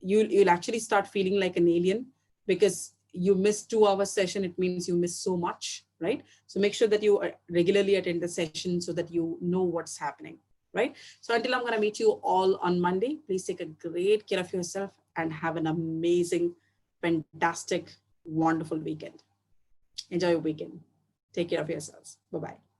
you'll actually start feeling like an alien, because you miss 2 hour session. It means you miss so much, right? So make sure that you regularly attend the session so that you know what's happening, right? So until I'm going to meet you all on Monday, please take a great care of yourself and have an amazing, fantastic, wonderful weekend. Enjoy your weekend. Take care of yourselves. Bye-bye.